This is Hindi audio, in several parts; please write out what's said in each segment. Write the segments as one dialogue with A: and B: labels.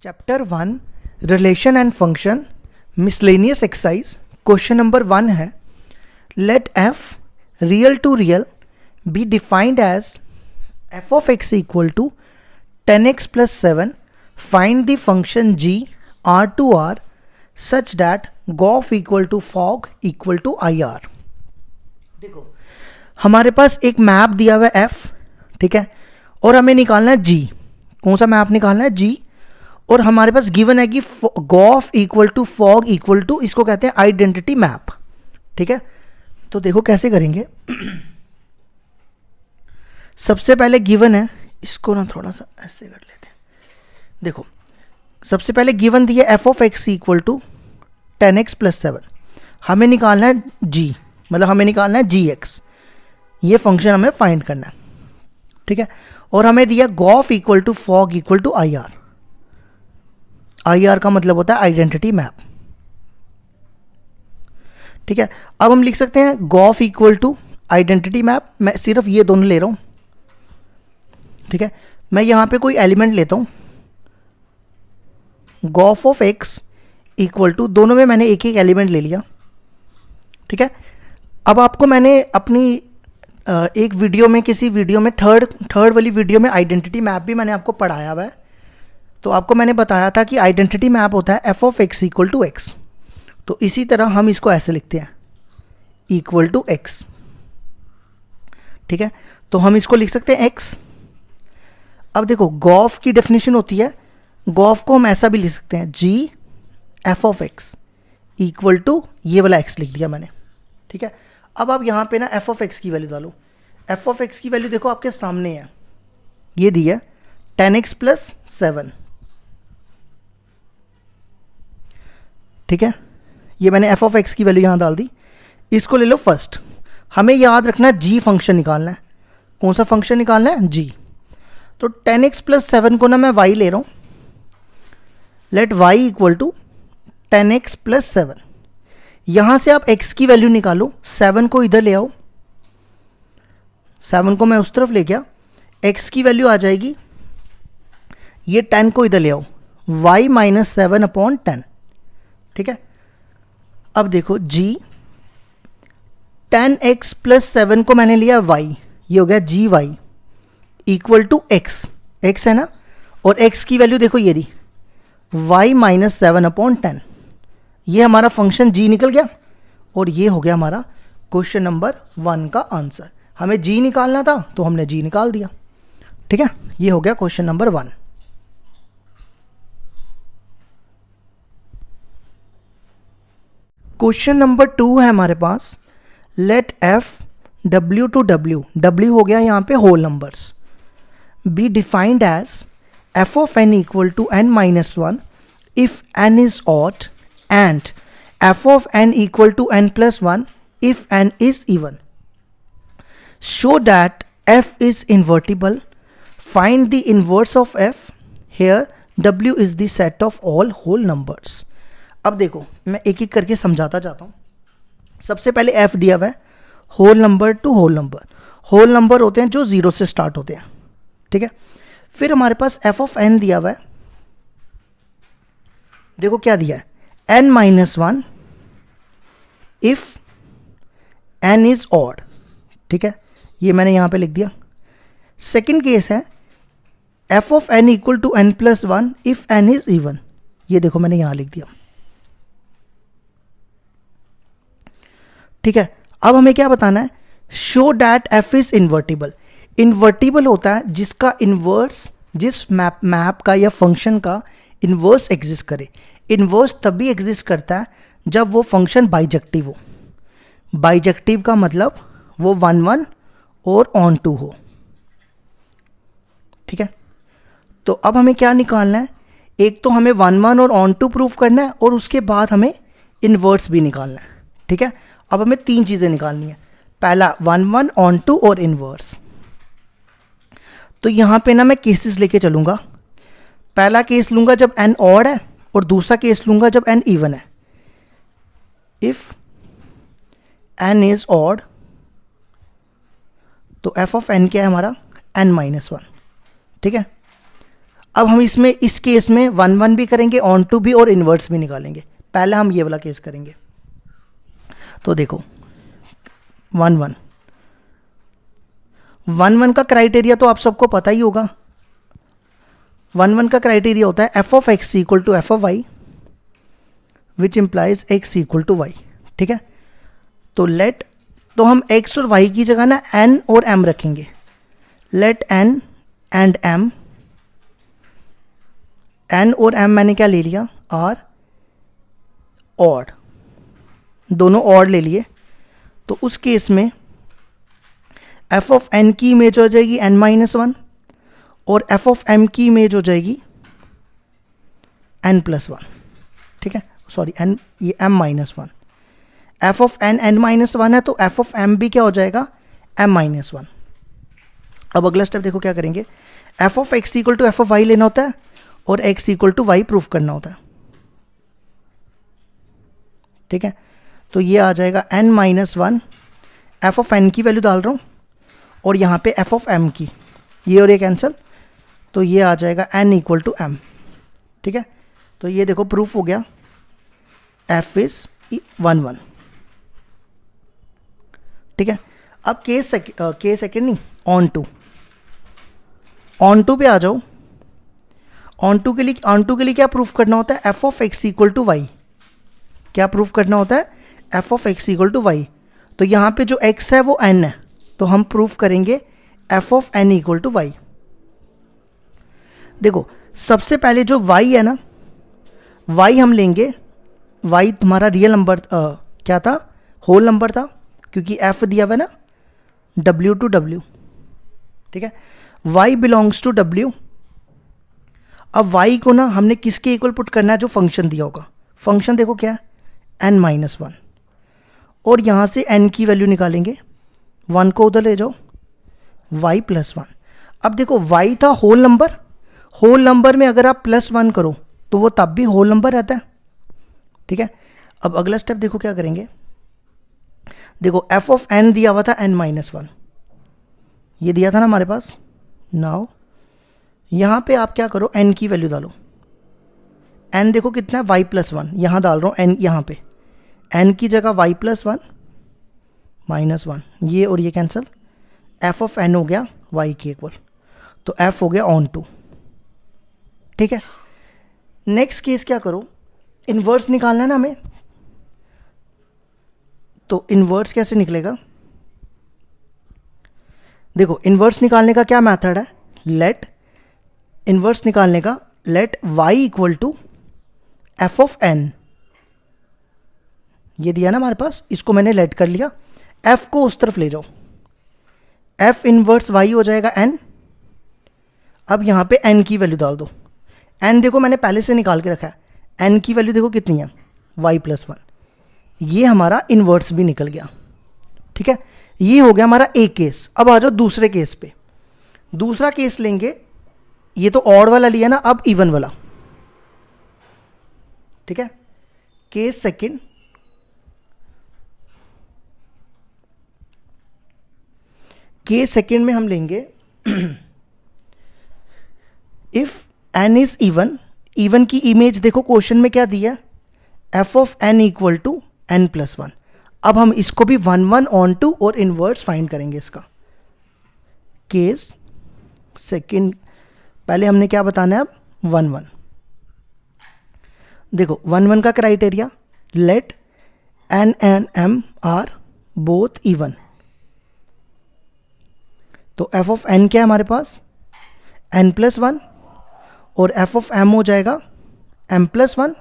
A: Chapter 1 relation and function miscellaneous exercise question number 1 है let F real to real be defined as F of x equal to 10x plus 7 find the function g r to r such that gof equal to fog equal to I R. देखो हमारे पास एक मैप दिया हुआ है f, ठीक है, और हमें निकालना है g। कौन सा मैप निकालना है? g। और हमारे पास गिवन है कि gof equal to fog equal to, इसको कहते हैं आइडेंटिटी मैप, ठीक है। तो देखो कैसे करेंगे। सबसे पहले गिवन है, इसको ना थोड़ा सा ऐसे कर लेते हैं। देखो सबसे पहले गिवन दिया F of x equal to 10x plus 7। हमें निकालना है g, मतलब हमें निकालना है gx। ये फंक्शन हमें फाइंड करना है, ठीक है। और हमें दिया gof equal to fog equal to I R. I R का मतलब होता है आइडेंटिटी मैप, ठीक है। अब हम लिख सकते हैं gof equal to identity map. मैं सिर्फ ये दोनों ले रहा हूं, ठीक है। मैं यहां पे कोई एलिमेंट लेता हूं, gof of x equal to, दोनों में मैंने एक एक एलिमेंट ले लिया, ठीक है। अब आपको मैंने अपनी एक वीडियो में, किसी वीडियो में, थर्ड वाली वीडियो में आइडेंटिटी मैप भी मैंने आपको पढ़ाया हुआ है। तो आपको मैंने बताया था कि आइडेंटिटी मैप होता है F of x equal to X. तो इसी तरह हम इसको ऐसे लिखते हैं इक्वल टू एक्स, ठीक है। तो हम इसको लिख सकते हैं एक्स। अब देखो गॉफ की डेफिनेशन होती है, गॉफ को हम ऐसा भी लिख सकते हैं g f of x equal to, ये वाला एक्स लिख दिया मैंने, ठीक है। अब आप यहाँ पे ना एफ ऑफ एक्स की वैल्यू डालो। एफ ऑफ एक्स की वैल्यू देखो आपके सामने है, ये दी है 10x plus 7, ठीक है। ये मैंने एफ ऑफ एक्स की वैल्यू यहाँ डाल दी। इसको ले लो फर्स्ट। हमें याद रखना है जी फंक्शन निकालना है। कौन सा फंक्शन निकालना है? जी। तो 10x plus 7 को ना मैं y ले रहा हूँ। Let y equal to 10x plus 7। यहाँ से आप x की वैल्यू निकालो, 7 को इधर ले आओ, 7 को मैं उस तरफ ले गया, x की वैल्यू आ जाएगी, ये 10 को इधर ले आओ, y माइनस 7 अपॉन 10, ठीक है। अब देखो g 10x plus 7 को मैंने लिया y, ये हो गया g y equal to x, x है ना, और x की वैल्यू देखो ये दी y माइनस 7 अपॉन 10। ये हमारा फंक्शन g निकल गया और ये हो गया हमारा क्वेश्चन नंबर 1 का आंसर। हमें g निकालना था तो हमने g निकाल दिया, ठीक है। ये हो गया क्वेश्चन नंबर 1। क्वेश्चन नंबर 2 है हमारे पास, let f W to W, W हो गया यहाँ पे whole numbers, be defined as F of n equal to n minus 1 if n is odd and f of n equal to n plus 1 if n is even. Show that f is invertible, find the inverse of f, here W is the set of all whole numbers. अब देखो मैं एक एक करके समझाता जाता हूँ। सबसे पहले f दिया हुआ है whole number to whole number. Whole number होते हैं जो 0 से स्टार्ट होते हैं, ठीक है। फिर हमारे पास f ऑफ n दिया हुआ है, देखो क्या दिया है n minus 1 if n is odd, ठीक है। ये मैंने यहाँ पे लिख दिया। सेकेंड केस है f of n equal to n plus 1 if n is even, ये देखो मैंने यहाँ लिख दिया, ठीक है। अब हमें क्या बताना है? Show that F is invertible. Invertible होता है जिसका इन्वर्स, जिस मैप का या फंक्शन का इन्वर्स एग्जिस्ट करे। इन्वर्स तभी एग्जिस्ट करता है जब वो फंक्शन बाइजेक्टिव हो। बाइजेक्टिव का मतलब वो 1 1 और ऑन टू हो, ठीक है। तो अब हमें क्या निकालना है? एक तो हमें 1 1 और ऑन टू प्रूफ करना है और उसके बाद हमें इन्वर्स भी निकालना है, ठीक है। अब हमें 3 चीज़ें निकालनी है। पहला 1 1 ऑन टू और इन्वर्स। तो यहाँ पे ना मैं केसेस लेके चलूँगा। पहला केस लूँगा जब n ऑड है और दूसरा केस लूँगा जब n इवन है। इफ n इज ऑड तो f ऑफ n क्या है हमारा? n माइनस 1, ठीक है। अब हम इसमें इस केस में 1 1 भी करेंगे, ऑन टू भी और इन्वर्स भी निकालेंगे। पहले हम ये वाला केस करेंगे। तो देखो 1 1 1 1 का क्राइटेरिया तो आप सबको पता ही होगा। 1 1 का क्राइटेरिया होता है F of x equal to F of Y which implies X equal to Y. ठीक है, तो हम x और y की जगह ना n और m रखेंगे। Let n and m, n और m मैंने क्या ले लिया, आर ऑड, दोनों ऑड ले लिए। तो उस केस में f ऑफ n की इमेज हो जाएगी n माइनस 1 और f ऑफ m की इमेज हो जाएगी n प्लस 1। ठीक है, सॉरी n, ये m minus 1। f of n n minus 1 है तो f ऑफ m भी क्या हो जाएगा, m माइनस 1। अब अगला स्टेप देखो क्या करेंगे, f of x equal to F of Y लेना होता है और x equal to Y proof करना होता है। ठीक है, तो ये आ जाएगा n minus 1, F of n की वैल्यू डाल रहा हूँ और यहाँ पे f ऑफ m की, ये और ये कैंसिल, तो ये आ जाएगा n इक्वल टू m। ठीक है, तो ये देखो प्रूफ हो गया, f इज 1 1। ठीक है, अब केस सेकेंड नहीं, ऑन टू पे आ जाओ। ऑन टू के लिए क्या प्रूफ करना होता है, F of x equal to Y. क्या प्रूफ करना होता है, F of x equal to Y. तो यहाँ पे जो x है वो n है, तो हम प्रूफ करेंगे F of n equal to Y. देखो सबसे पहले जो y है ना, y हम लेंगे, y तुम्हारा रियल नंबर क्या था, होल नंबर था, क्योंकि f दिया हुआ है ना w टू w। ठीक है, y बिलोंग्स टू w। अब y को ना हमने किसके इक्वल पुट करना है, जो फंक्शन दिया होगा। फंक्शन देखो क्या है, n माइनस 1, और यहाँ से n की वैल्यू निकालेंगे, 1 को उधर ले जाओ, y प्लस 1। अब देखो y था होल नंबर, होल नंबर में अगर आप प्लस 1 करो तो वो तब भी होल नंबर रहता है। ठीक है, अब अगला स्टेप देखो क्या करेंगे, देखो f ऑफ n दिया हुआ था n माइनस 1, ये दिया था ना हमारे पास। नाउ यहाँ पे आप क्या करो, n की वैल्यू डालो। n देखो कितना है, y प्लस 1, यहाँ डाल रहा हूँ n, यहाँ पे n की जगह y प्लस 1 माइनस 1, ये और ये कैंसिल, f ऑफ n हो गया y के इक्वल, तो f हो गया ऑन टू। ठीक है, नेक्स्ट केस क्या करो, इन्वर्स निकालना है ना हमें, तो इन्वर्स कैसे निकलेगा, देखो इन्वर्स निकालने का क्या मेथड है, लेट इन्वर्स निकालने का, let y equal to F of n, ये दिया ना हमारे पास, इसको मैंने लेट कर लिया, f को उस तरफ ले जाओ, f इन्वर्स y हो जाएगा n। अब यहाँ पे n की वैल्यू डाल दो, n देखो मैंने पहले से निकाल के रखा है, n की वैल्यू देखो कितनी है, y प्लस 1, ये हमारा इन्वर्स भी निकल गया। ठीक है, ये हो गया हमारा एक केस। अब आ जाओ दूसरे केस पे, दूसरा केस लेंगे, ये तो ऑड वाला लिया ना, अब इवन वाला। ठीक है, केस सेकंड, केस सेकंड में हम लेंगे if n is even, even की इमेज देखो क्वेश्चन में क्या दिया, f of n equal to n plus 1। अब हम इसको भी 1 1 ऑन टू और इनवर्स फाइंड करेंगे इसका। केस सेकंड, पहले हमने क्या बताना है, अब 1 1। देखो 1 1 का criteria, let n and m are both even. तो f ऑफ n क्या है हमारे पास, n प्लस 1, और f ऑफ m हो जाएगा m प्लस 1।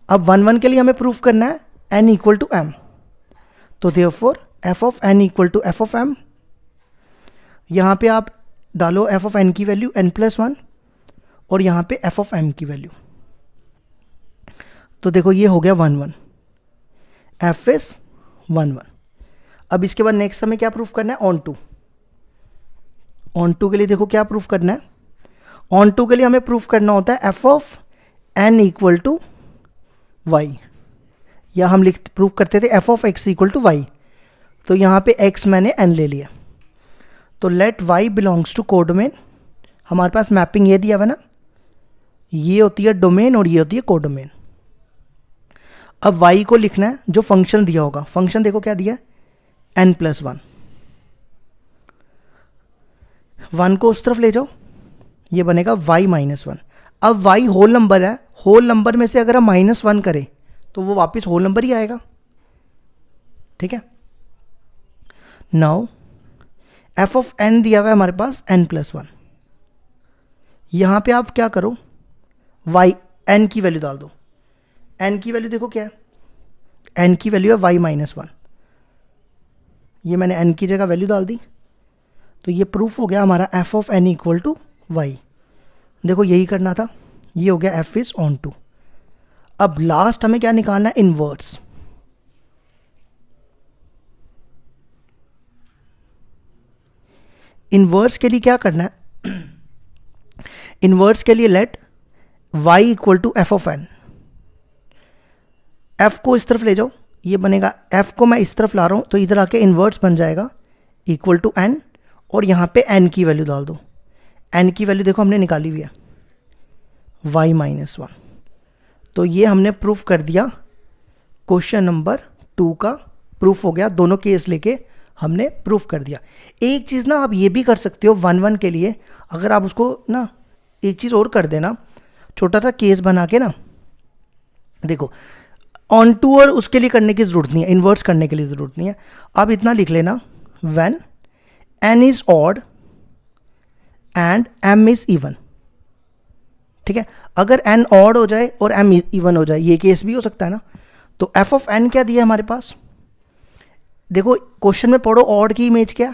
A: अब 1 1 के लिए हमें प्रूफ करना है n इक्वल टू m, तो therefore f of n equal to f of m, यहाँ पे आप डालो f ऑफ n की वैल्यू n प्लस 1 और यहाँ पे f ऑफ m की वैल्यू, तो देखो ये हो गया 1 1, f इज 1 1। अब इसके बाद नेक्स्ट हमें क्या प्रूफ करना है, ऑन टू। ऑन टू के लिए देखो क्या प्रूफ करना है, ऑन टू के लिए हमें प्रूफ करना होता है f of n equal to y, या हम प्रूफ करते थे f of x equal to y, तो यहाँ पे x मैंने n ले लिया। तो let y belongs to codomain हमारे पास मैपिंग ये दिया हुआ ना, ये होती है डोमेन और ये होती है कोडोमेन। अब y को लिखना है जो फंक्शन दिया होगा। फंक्शन देखो क्या दिया है, n+1। 1 को उस तरफ ले जाओ, ये बनेगा y-1। अब y होल नंबर है, होल नंबर में से अगर हम -1 करें तो वो वापस होल नंबर ही आएगा। ठीक है, नाउ f ऑफ n दिया हुआ है हमारे पास n+1। यहां पे आप क्या करो, y n की वैल्यू डाल दो। n की वैल्यू देखो क्या है, n की वैल्यू है y-1। ये मैंने n की जगह वैल्यू डाल दी, तो ये प्रूफ हो गया हमारा f of n equal to Y. देखो यही करना था, ये हो गया f इज ऑन टू। अब लास्ट हमें क्या निकालना है, इनवर्स। इनवर्स के लिए क्या करना है, इनवर्स के लिए let y equal to F of n। f को इस तरफ ले जाओ, ये बनेगा, f को मैं इस तरफ ला रहा हूं तो इधर आके इनवर्स बन जाएगा इक्वल टू n, और यहां पे n की वैल्यू डाल दो। n की वैल्यू देखो हमने निकाली हुई है y-1। तो ये हमने प्रूफ कर दिया, क्वेश्चन नंबर 2 का प्रूफ हो गया। दोनों केस लेके हमने प्रूफ कर दिया। एक चीज़ ना आप ये भी कर सकते हो 1-1 के लिए, अगर आप उसको ना एक चीज़ और कर देना, छोटा सा केस बना के ना, देखो ऑन टू और उसके लिए करने की ज़रूरत नहीं है, इन्वर्स करने के लिए ज़रूरत नहीं है। आप इतना लिख लेना, when n is odd and m is even. ठीक है, अगर n ऑड हो जाए और m इवन हो जाए, ये केस भी हो सकता है ना। तो f ऑफ n क्या दिया है हमारे पास, देखो क्वेश्चन में पढ़ो, ऑड की इमेज क्या,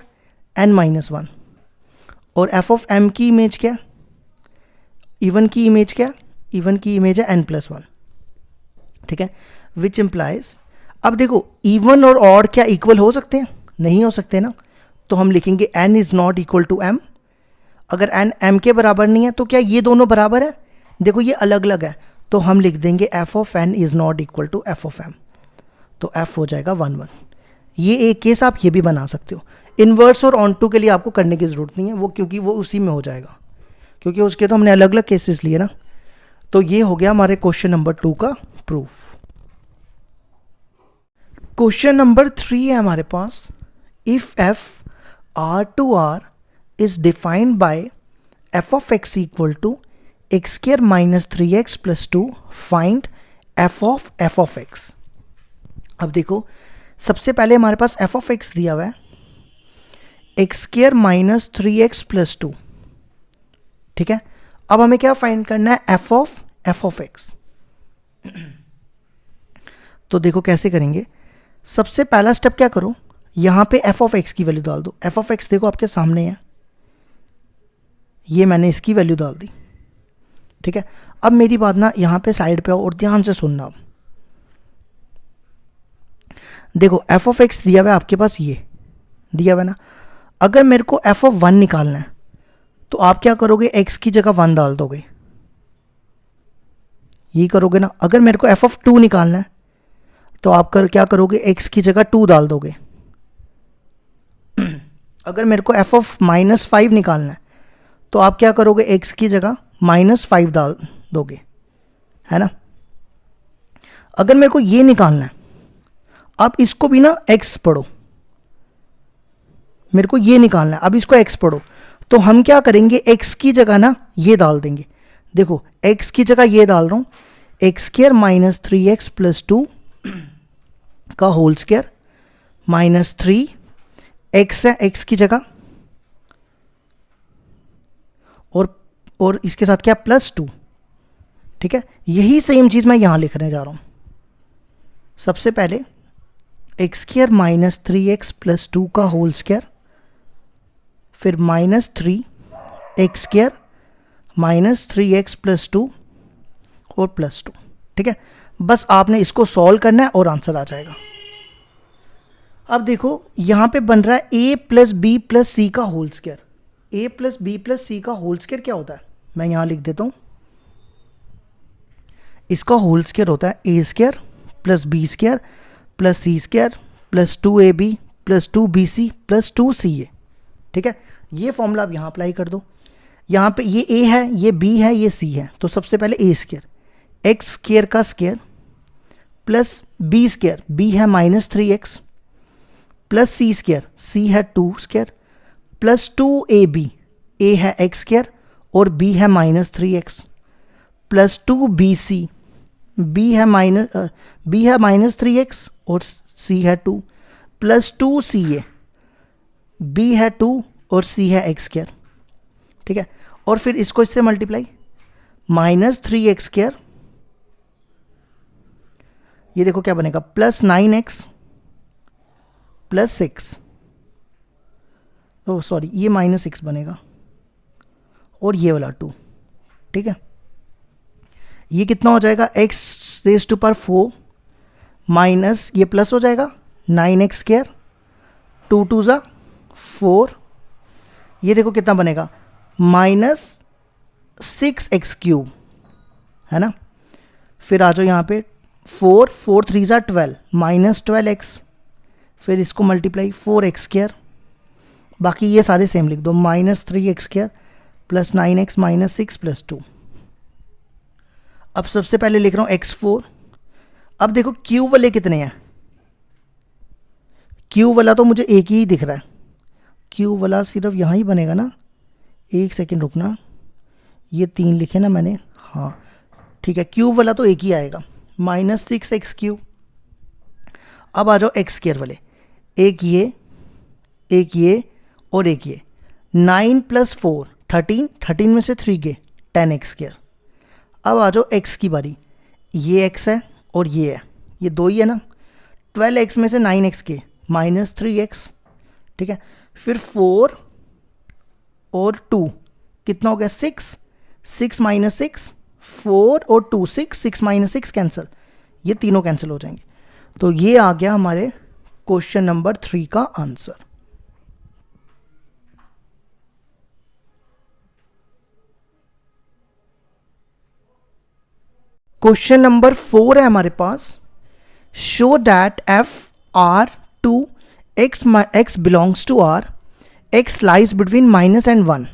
A: n-1, और f ऑफ m की इमेज क्या, इवन की इमेज क्या, इवन की इमेज है n+1। ठीक है, विच इम्प्लाइज, अब देखो इवन और ऑड क्या इक्वल हो सकते हैं, नहीं हो सकते ना। तो हम लिखेंगे n is not equal to m। अगर n m के बराबर नहीं है तो क्या ये दोनों बराबर है, देखो ये अलग अलग है, तो हम लिख देंगे f of n is not equal to f of m। तो f हो जाएगा 1-1। ये एक केस आप ये भी बना सकते हो। इन्वर्स और ऑन टू के लिए आपको करने की ज़रूरत नहीं है वो, क्योंकि वो उसी में हो जाएगा, क्योंकि उसके तो हमने अलग अलग केसेस लिए ना। तो ये हो गया हमारे क्वेश्चन नंबर 2 का प्रूफ। क्वेश्चन नंबर 3 है हमारे पास, if f R2R is defined by f of x equal to x square minus 3x plus 2, find f of x। अब देखो सबसे पहले हमारे पास f of x दिया हुआ है x square minus 3x plus 2। ठीक है, अब हमें क्या फाइंड करना है, f of x। तो देखो कैसे करेंगे, सबसे पहला स्टेप क्या करो, यहां पे f of x की वैल्यू डाल दो। f of x देखो आपके सामने है, ये मैंने इसकी वैल्यू डाल दी। ठीक है, अब मेरी बात ना यहां पे साइड पे आओ और ध्यान से सुनना। अब देखो f of x दिया हुआ है आपके पास, ये दिया हुआ है ना। अगर मेरे को f of 1 निकालना है तो आप क्या करोगे, x की जगह 1 डाल दोगे, यही करोगे ना। अगर मेरे को f of 2 निकालना है तो आप क्या करोगे, x की जगह 2 डाल दोगे। अगर मेरे को f of -5 निकालना है तो आप क्या करोगे, x की जगह -5 डाल दोगे, है ना। अगर मेरे को ये निकालना है, आप इसको भी ना x पढ़ो, मेरे को ये निकालना है, अब इसको x पढ़ो, तो हम क्या करेंगे, x की जगह ना ये डाल देंगे। देखो x की जगह ये डाल रहा हूं, x² माइनस 3x प्लस 2 का होल स्क्वायर माइनस 3 x है x की जगह, और इसके साथ क्या, प्लस 2। ठीक है, यही सेम चीज मैं यहां लिखने जा रहा हूं। सबसे पहले x² माइनस 3x प्लस 2 का होल स्क्वायर, फिर minus 3x² minus 3x plus 2 और प्लस 2। ठीक है, बस आपने इसको सॉल्व करना है और आंसर आ जाएगा। अब देखो यहां पे बन रहा है a plus b plus c का whole square. a plus b plus c का होल स्क्वायर क्या होता है, मैं यहां लिख देता हूं। इसका होल स्क्वायर होता है a² plus b² plus c² plus 2ab plus 2bc plus 2ca। ठीक है, ये फॉर्मूला आप यहां अप्लाई कर दो। यहाँ पे ये a है, ये b है, ये c है, तो सबसे पहले a स्क्वायर, x स्क्वायर का square plus b square, b है -3x plus c square, c है 2 स्क्वायर प्लस 2ab, a है x स्क्वायर और b है -3x प्लस 2bc, b है -3x और c है 2 प्लस 2ca, b है 2 और c है x स्क्वायर, ठीक है। और फिर इसको इससे मल्टीप्लाई, -3x स्क्वायर, ये देखो क्या बनेगा, plus 9x plus 6, oh sorry ये -6 बनेगा और ये वाला 2, ठीक है। ये कितना हो जाएगा, x raise to power 4 minus ये प्लस हो जाएगा 9x स्क्वायर, 2 2 ज़ा 4, ये देखो कितना बनेगा -6x क्यूब, है ना। फिर आ जाओ यहाँ पे 4 4 3 ज़ा 12 -12x, फिर इसको मल्टीप्लाई 4x स्क्वायर, बाकी ये सारे सेम लिख दो, -3x square plus 9x -6 plus 2। अब सबसे पहले लिख रहा हूँ x4। अब देखो q वाले कितने हैं, q वाला तो मुझे एक ही दिख रहा है, q वाला सिर्फ यहाँ ही बनेगा ना, एक सेकेंड रुकना, ये 3 लिखे ना मैंने, हाँ ठीक है, q वाला तो एक ही आएगा -6x क्यूब। अब आ जाओ x स्क्वायर वाले, एक ये और एक ये, 9 + 4 13, 13 में से 3 गए 10x स्क्वायर। अब आ जाओ x की बारी, ये x है और ये है, ये दो ही है ना, 12x में से 9x के -3x, ठीक है। फिर 4 और 2 कितना हो गया 6, 6 - 6 4 और 2 6, 6 - 6 कैंसिल, ये तीनों कैंसिल हो जाएंगे। तो ये आ गया हमारे क्वेश्चन नंबर 3 का आंसर। क्वेश्चन नंबर 4 है हमारे पास, show that f r to x belongs to r, x lies between -1 and 1,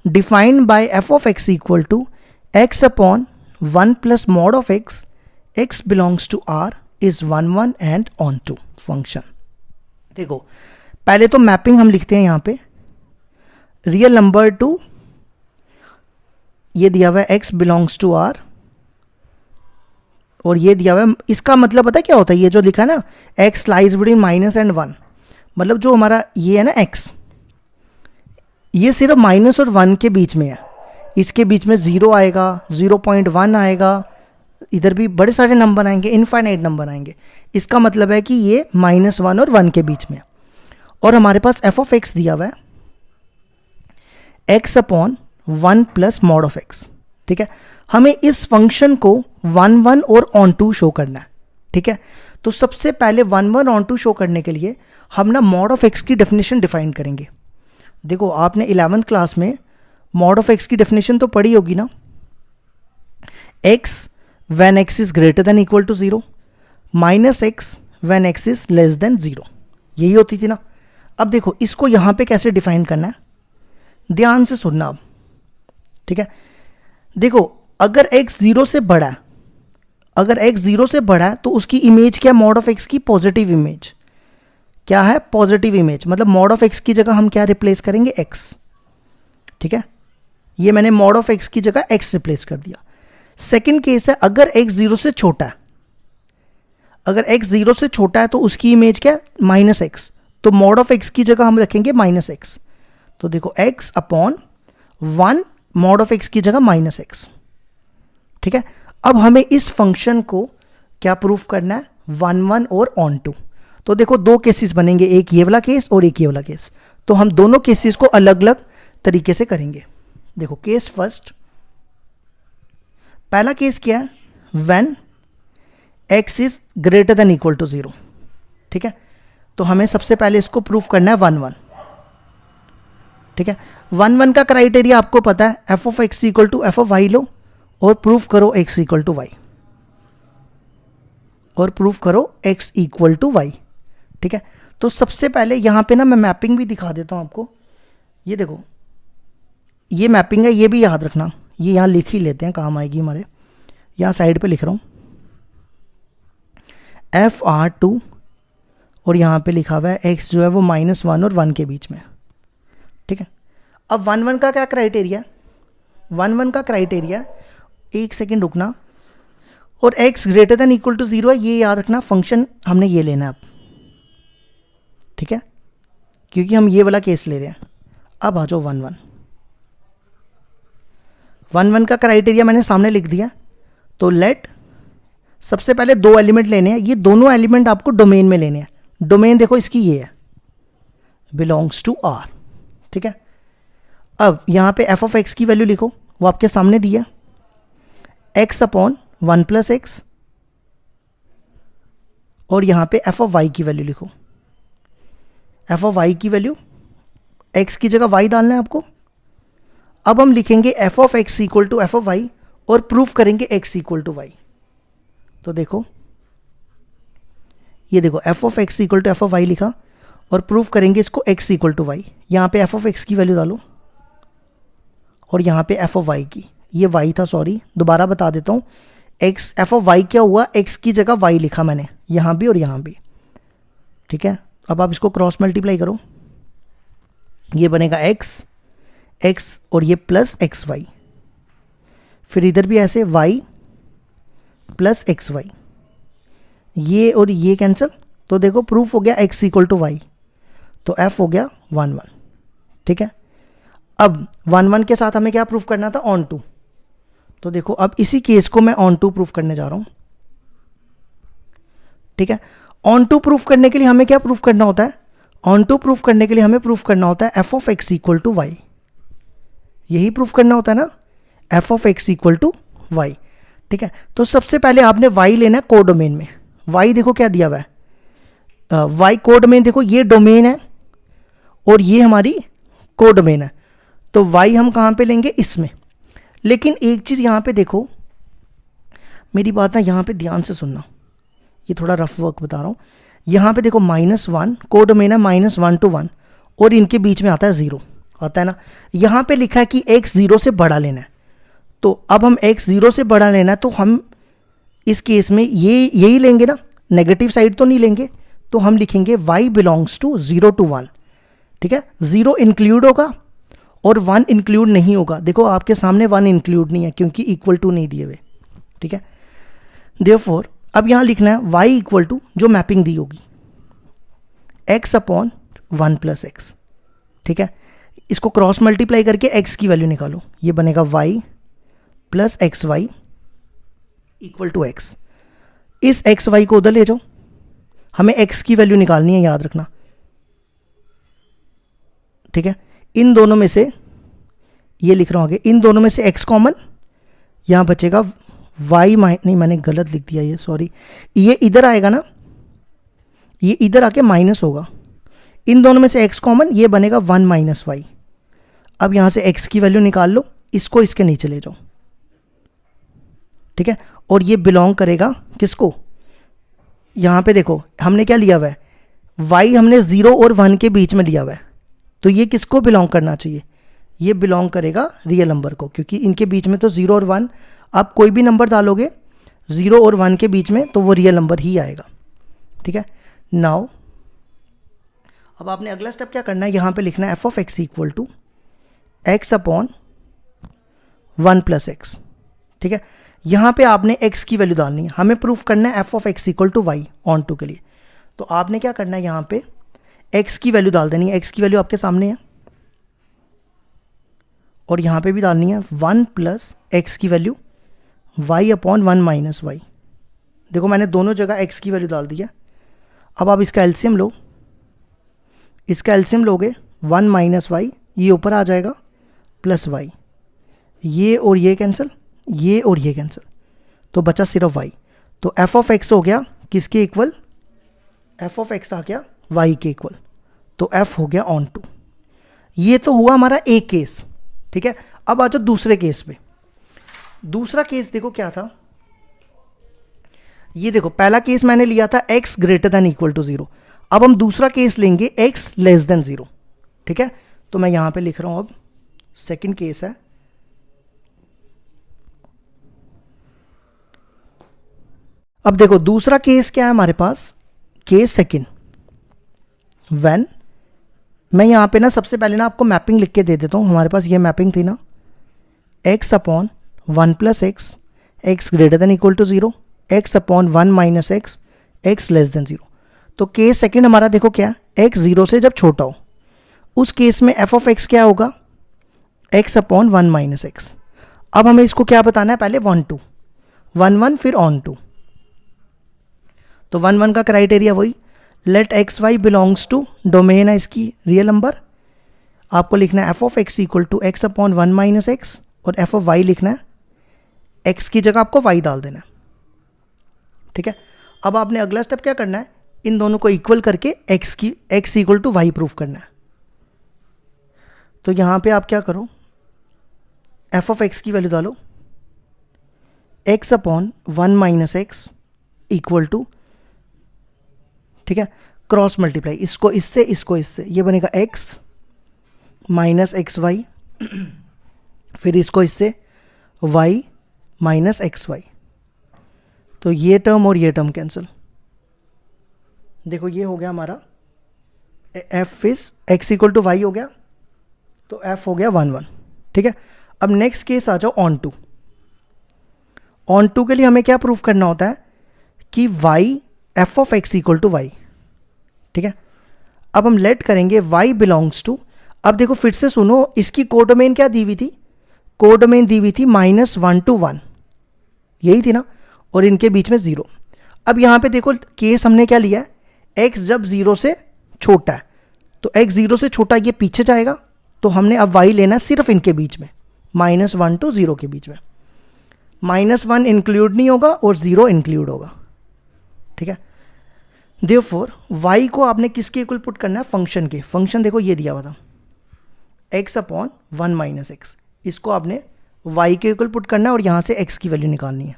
A: defined by f of x equal to x upon 1 plus mod of x belongs to r is 1 1 and on to function. देखो पहले तो मैपिंग हम लिखते हैं यहाँ पे, रियल नंबर टू, ये दिया हुआ है x belongs to r और ये दिया हुआ है, इसका मतलब पता है क्या होता है, ये जो लिखा है ना x लाइज बिटवीन -1 and 1, मतलब जो हमारा ये है ना x, ये सिर्फ -1 और 1 के बीच में है, इसके बीच में 0 आएगा, 0.1 आएगा, इधर भी बड़े सारे नंबर आएंगे, इनफाइनाइट नंबर आएंगे। इसका मतलब है कि ये -1 और 1 के बीच में है। और हमारे पास f of x दिया हुआ है x upon 1 plus mod of x, ठीक है। हमें इस फंक्शन को 1 1 और ऑन टू शो करना है, ठीक है। तो सबसे पहले 1 1 ऑन टू शो करने के लिए हम ना मॉड ऑफ x की डेफिनेशन डिफाइन करेंगे। देखो आपने 11th क्लास में मॉड ऑफ x की डेफिनेशन तो पढ़ी होगी ना, x when x is greater than equal to 0 minus x when x is less than 0, यही होती थी ना। अब देखो इसको यहाँ पे कैसे डिफाइन करना है, ध्यान से सुनना अब, ठीक है। देखो अगर x 0 से बड़ा है, अगर x 0 से बड़ा है तो उसकी इमेज क्या है, मॉड ऑफ x की पॉजिटिव इमेज क्या है, पॉजिटिव इमेज, मतलब मॉड ऑफ x की जगह हम क्या रिप्लेस करेंगे, x, ठीक है। ये मैंने मॉड ऑफ x की जगह x रिप्लेस कर दिया। सेकंड केस है अगर x 0 से छोटा है, अगर x 0 से छोटा है तो उसकी इमेज क्या है, -x, तो मॉड ऑफ x की जगह हम रखेंगे -x। तो देखो x upon 1 mod of x की जगह -x, ठीक है। अब हमें इस फंक्शन को क्या प्रूफ करना है, 1 1 और ऑन टू। तो देखो दो केसेस बनेंगे, एक ये वाला केस और एक ये वाला केस, तो हम दोनों केसेस को अलग अलग तरीके से करेंगे। देखो केस फर्स्ट, पहला केस क्या है, when x is greater than equal to 0, ठीक है। तो हमें सबसे पहले इसको प्रूफ करना है 1 1, ठीक है। 1 1 का क्राइटेरिया आपको पता है, f of x equal to f of y लो और प्रूफ करो x इक्वल टू y, और प्रूफ करो x इक्वल टू y, ठीक है। तो सबसे पहले यहाँ पे ना मैं मैपिंग भी दिखा देता हूँ आपको, ये देखो ये मैपिंग है, ये भी याद रखना, ये यहाँ लिख ही लेते हैं, काम आएगी हमारे। यहाँ साइड पे लिख रहा हूँ FR2 और यहाँ पे लिखा हुआ है x जो है वो -1 और 1 के बीच में, ठीक है। अब 1 का क्या क्राइटेरिया, 1 का क्राइटेरिया, एक सेकेंड रुकना, और x greater than equal to 0 है, ये याद रखना, फंक्शन हमने ये लेना है अब, ठीक है, क्योंकि हम ये वाला केस ले रहे हैं। अब आ जाओ 1 का क्राइटेरिया मैंने सामने लिख दिया। तो लेट, सबसे पहले 2 एलिमेंट लेने हैं, ये दोनों एलिमेंट आपको डोमेन में लेने हैं। डोमेन देखो इसकी ये है, बिलोंग्स टू R, ठीक है। अब यहाँ पे f ऑफ x की वैल्यू लिखो, वो आपके सामने दिया, x अपॉन 1 प्लस x, और यहाँ पे f ऑफ y की वैल्यू लिखो। f ऑफ y की वैल्यू, x की जगह y डालना है आपको। अब हम लिखेंगे f of x equal to f of y और प्रूफ करेंगे x इक्वल टू y। तो देखो, ये देखो f of x equal to f of y लिखा और प्रूफ करेंगे इसको x इक्वल टू y। यहाँ पे f ऑफ x की वैल्यू डालो और यहाँ पे f ऑफ y की, ये y था, सॉरी दोबारा बता देता हूँ, x f ऑफ y क्या हुआ, x की जगह y लिखा मैंने यहाँ भी और यहाँ भी, ठीक है। अब आप इसको क्रॉस मल्टीप्लाई करो, ये बनेगा x और ये प्लस एक्स वाई, फिर इधर भी ऐसे y प्लस एक्स वाई, ये और ये कैंसिल, तो देखो प्रूफ हो गया x इक्वल टू वाई, तो f हो गया 1 1, ठीक है। अब 1 1 के साथ हमें क्या प्रूफ करना था, ऑन टू। तो देखो अब इसी केस को मैं ऑन टू प्रूफ करने जा रहा हूं, ठीक है। ऑन टू प्रूफ करने के लिए हमें क्या प्रूफ करना होता है, ऑन टू प्रूफ करने के लिए हमें प्रूफ करना होता है f of x equal to Y, यही प्रूफ करना होता है ना, f of x equal to Y, ठीक है। तो सबसे पहले आपने y लेना है कोडोमेन में। y देखो क्या दिया हुआ है, y कोडोमेन, देखो ये डोमेन है और ये हमारी कोडोमेन है, तो y हम कहाँ पे लेंगे, इसमें। लेकिन एक चीज़ यहाँ पे देखो, मेरी बात ना यहाँ पे ध्यान से सुनना, ये थोड़ा रफ वर्क बता रहा हूँ। यहाँ पे देखो -1 कोडोमेन है, -1 to 1, और इनके बीच में आता है 0, आता है ना। यहाँ पे लिखा है कि x 0 से बड़ा लेना है, तो अब हम x 0 से बड़ा लेना है, तो हम इस केस में यही लेंगे ना, नेगेटिव साइड तो नहीं लेंगे, तो हम लिखेंगे y बिलोंग्स टू 0 to 1, ठीक है। 0 इंक्लूड होगा और 1 इंक्लूड नहीं होगा। देखो आपके सामने 1 इंक्लूड नहीं है क्योंकि इक्वल टू नहीं दिए हुए, ठीक है। देयरफॉर अब यहाँ लिखना है y इक्वल टू जो मैपिंग दी होगी x अपॉन 1 प्लस एक्स, ठीक है। इसको क्रॉस मल्टीप्लाई करके x की वैल्यू निकालो, ये बनेगा y plus X Y equal to x। इस एक्स वाई को उधर ले जाओ, हमें x की वैल्यू निकालनी है, याद रखना, ठीक है। इन दोनों में से, ये लिख रहा हूं आगे, इन दोनों में से x कॉमन, यहां बचेगा y नहीं मैंने गलत लिख दिया ये, सॉरी, ये इधर आएगा ना, ये इधर आके माइनस होगा। इन दोनों में से x कॉमन, ये बनेगा 1 माइनस वाई। अब यहां से x की वैल्यू निकाल लो, इसको इसके नीचे ले जाओ, ठीक है। और ये बिलोंग करेगा किसको, यहां पे देखो हमने क्या लिया हुआ है, y हमने 0 और 1 के बीच में लिया हुआ है, तो ये किसको बिलोंग करना चाहिए, ये बिलोंग करेगा रियल नंबर को, क्योंकि इनके बीच में तो 0 और 1, आप कोई भी नंबर डालोगे 0 और 1 के बीच में तो वो रियल नंबर ही आएगा, ठीक है। नाउ अब आपने अगला स्टेप क्या करना है, यहाँ पे लिखना है f of x equal to x upon 1 plus X, ठीक है। यहाँ पे आपने x की वैल्यू डालनी है, हमें प्रूफ करना है f of x equal to Y onto के लिए। तो आपने क्या करना है, यहाँ पे x की वैल्यू डाल देनी है, x की वैल्यू आपके सामने है, और यहाँ पे भी डालनी है 1 प्लस एक्स की value y upon 1 minus Y. देखो मैंने दोनों जगह x की वैल्यू डाल दी है। अब आप इसका एलसीएम लो, इसका एलसीएम लोगे 1 माइनस वाई, ये ऊपर आ जाएगा प्लस वाई, ये और ये कैंसिल, ये और ये कैंसिल, तो बचा सिर्फ y। तो f ऑफ x हो गया किसके इक्वल, f ऑफ x आ गया y के इक्वल, तो f हो गया ऑन टू। ये तो हुआ हमारा एक केस, ठीक है। अब आ जाओ दूसरे केस पे। दूसरा केस देखो क्या था, ये देखो पहला केस मैंने लिया था x greater than equal to 0, अब हम दूसरा केस लेंगे x लेस देन 0, ठीक है। तो मैं यहां पे लिख रहा हूं अब सेकंड केस है। अब देखो दूसरा केस क्या है हमारे पास, केस सेकंड, व्हेन, मैं यहां पे ना सबसे पहले ना आपको मैपिंग लिख के दे देता हूं। हमारे पास ये मैपिंग थी ना, x upon 1 plus X, X greater than equal to 0, x upon 1 minus X, X less than 0। तो केस सेकंड हमारा देखो क्या, x 0 से जब छोटा हो, उस केस में f ऑफ x क्या होगा, x अपॉन 1 माइनस एक्स। अब हमें इसको क्या बताना है, पहले 1 2, 1 1 फिर ऑन 2। तो 1 1 का क्राइटेरिया वही, let x Y belongs to, domain है इसकी रियल नंबर, आपको लिखना है F of x equal to X upon 1 minus X, और एफ ऑफ वाई लिखना है, एक्स की जगह आपको वाई डाल देना है। ठीक है, अब आपने अगला स्टेप क्या करना है, इन दोनों को इक्वल करके x equal to Y proof करना है। तो यहां पे आप क्या करो, एफ ऑफ एक्स की वैल्यू डालो, x upon 1 minus x equal to, ठीक है, क्रॉस मल्टीप्लाई, इसको इससे इसको इससे, ये बनेगा x माइनस एक्स वाई, फिर इसको इससे y माइनस एक्स वाई। तो ये टर्म और ये टर्म कैंसिल, देखो ये हो गया हमारा f is x equal to y हो गया, तो f हो गया 1 1। ठीक है, अब नेक्स्ट केस आ जाओ ऑन टू। ऑन टू के लिए हमें क्या प्रूफ करना होता है कि y f of x equal to Y. ठीक है, अब हम लेट करेंगे y बिलोंग्स टू, अब देखो फिर से सुनो, इसकी कोडोमेन क्या दी हुई थी, कोडोमेन दी हुई थी -1 to 1, यही थी ना, और इनके बीच में 0। अब यहां पे देखो केस हमने क्या लिया है, x जब 0 से छोटा है, तो x 0 से छोटा ये पीछे जाएगा, तो हमने अब y लेना है सिर्फ इनके बीच में, -1 to 0 के बीच में, -1 इंक्लूड नहीं होगा और 0 इंक्लूड होगा। ठीक है, देयरफॉर y को आपने किसके इक्वल पुट करना है, फंक्शन के, फंक्शन देखो ये दिया हुआ था x अपॉन 1 माइनस एक्स, इसको आपने y के इक्वल पुट करना है और यहां से x की वैल्यू निकालनी है।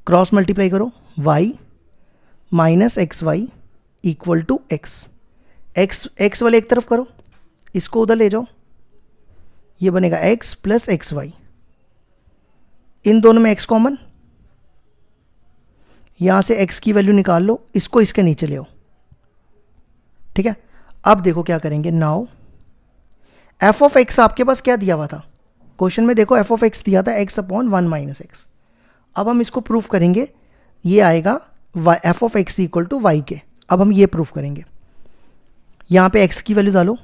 A: क्रॉस मल्टीप्लाई करो, y minus x Y equal to x, x वाले एक तरफ करो, इसको उधर ले जाओ, ये बनेगा x प्लस एक्स वाई, इन दोनों में x कॉमन, यहां से x की वैल्यू निकाल लो, इसको इसके नीचे ले आओ। ठीक है, अब देखो क्या करेंगे, नाउ f ऑफ x आपके पास क्या दिया हुआ था क्वेश्चन में, देखो f ऑफ x दिया था x अपॉन 1 माइनस एक्स। अब हम इसको प्रूफ करेंगे, ये आएगा f of x equal to y के। अब हम ये प्रूफ करेंगे, यहां पे x की वैल्यू डालो,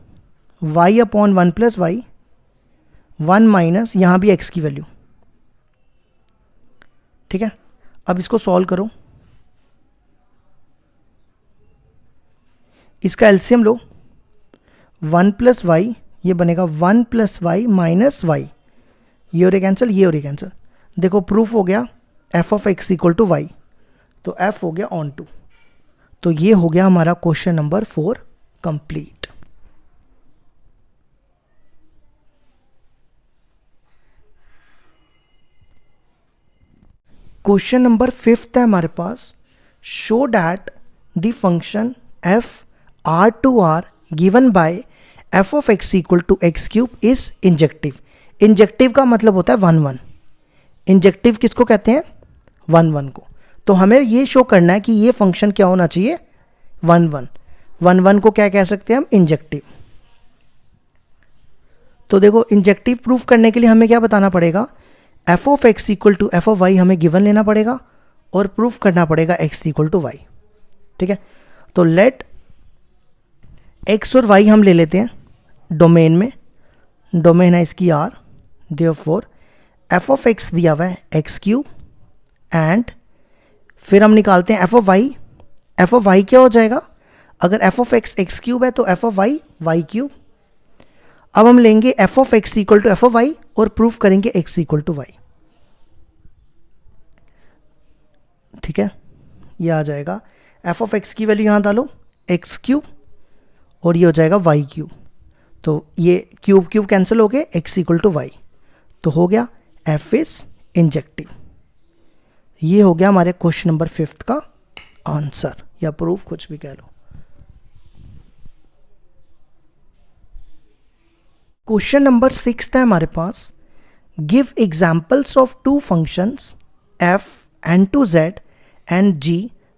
A: y upon 1 plus y, 1 minus यहां भी x की वैल्यू। ठीक है, अब इसको सॉल्व करो, इसका एलसीएम लो, 1 प्लस वाई, ये बनेगा 1 प्लस वाई माइनस वाई, ये और ये कैंसिल, ये और ये कैंसिल। देखो प्रूफ हो गया f of x equal to Y, तो एफ हो गया ऑन टू। तो ये हो गया हमारा question number 4 complete. Question number 5 है हमारे पास, show that the function f R to R given by f of x equal to x cube is injective. Injective का मतलब होता है 1 1, इंजेक्टिव किसको कहते हैं, 1 1 को। तो हमें ये शो करना है कि ये फंक्शन क्या होना चाहिए, 1 1, 1 1 को क्या कह सकते हैं हम, इंजेक्टिव। तो देखो इंजेक्टिव प्रूफ करने के लिए हमें क्या बताना पड़ेगा, f of x equal to F of y हमें गिवन लेना पड़ेगा और प्रूफ करना पड़ेगा एक्स इक्वल टू वाई। ठीक है, तो लेट एक्स और वाई हम ले लेते हैं डोमेन में, डोमेन है इसकी R, therefore f of x दिया हुआ है एक्स क्यूब, एंड फिर हम निकालते हैं f of y. F of y क्या हो जाएगा, अगर f of x x cube है तो f of y y cube. अब हम लेंगे f of x equal to F of y और प्रूफ करेंगे एक्स इक्वल टू वाई। ठीक है, ये आ जाएगा, एफ ऑफ एक्स की वैल्यू यहां डालो एक्स क्यूब और ये हो जाएगा वाई क्यूब, तो ये क्यूब क्यूब कैंसिल हो गए, एक्स इक्वल टू वाई, तो हो गया एफ इज इंजेक्टिव। ये हो गया हमारे क्वेश्चन नंबर 5 का आंसर या प्रूफ, कुछ भी कह लो। क्वेश्चन नंबर 6 है हमारे पास, give examples of two functions f n to z and g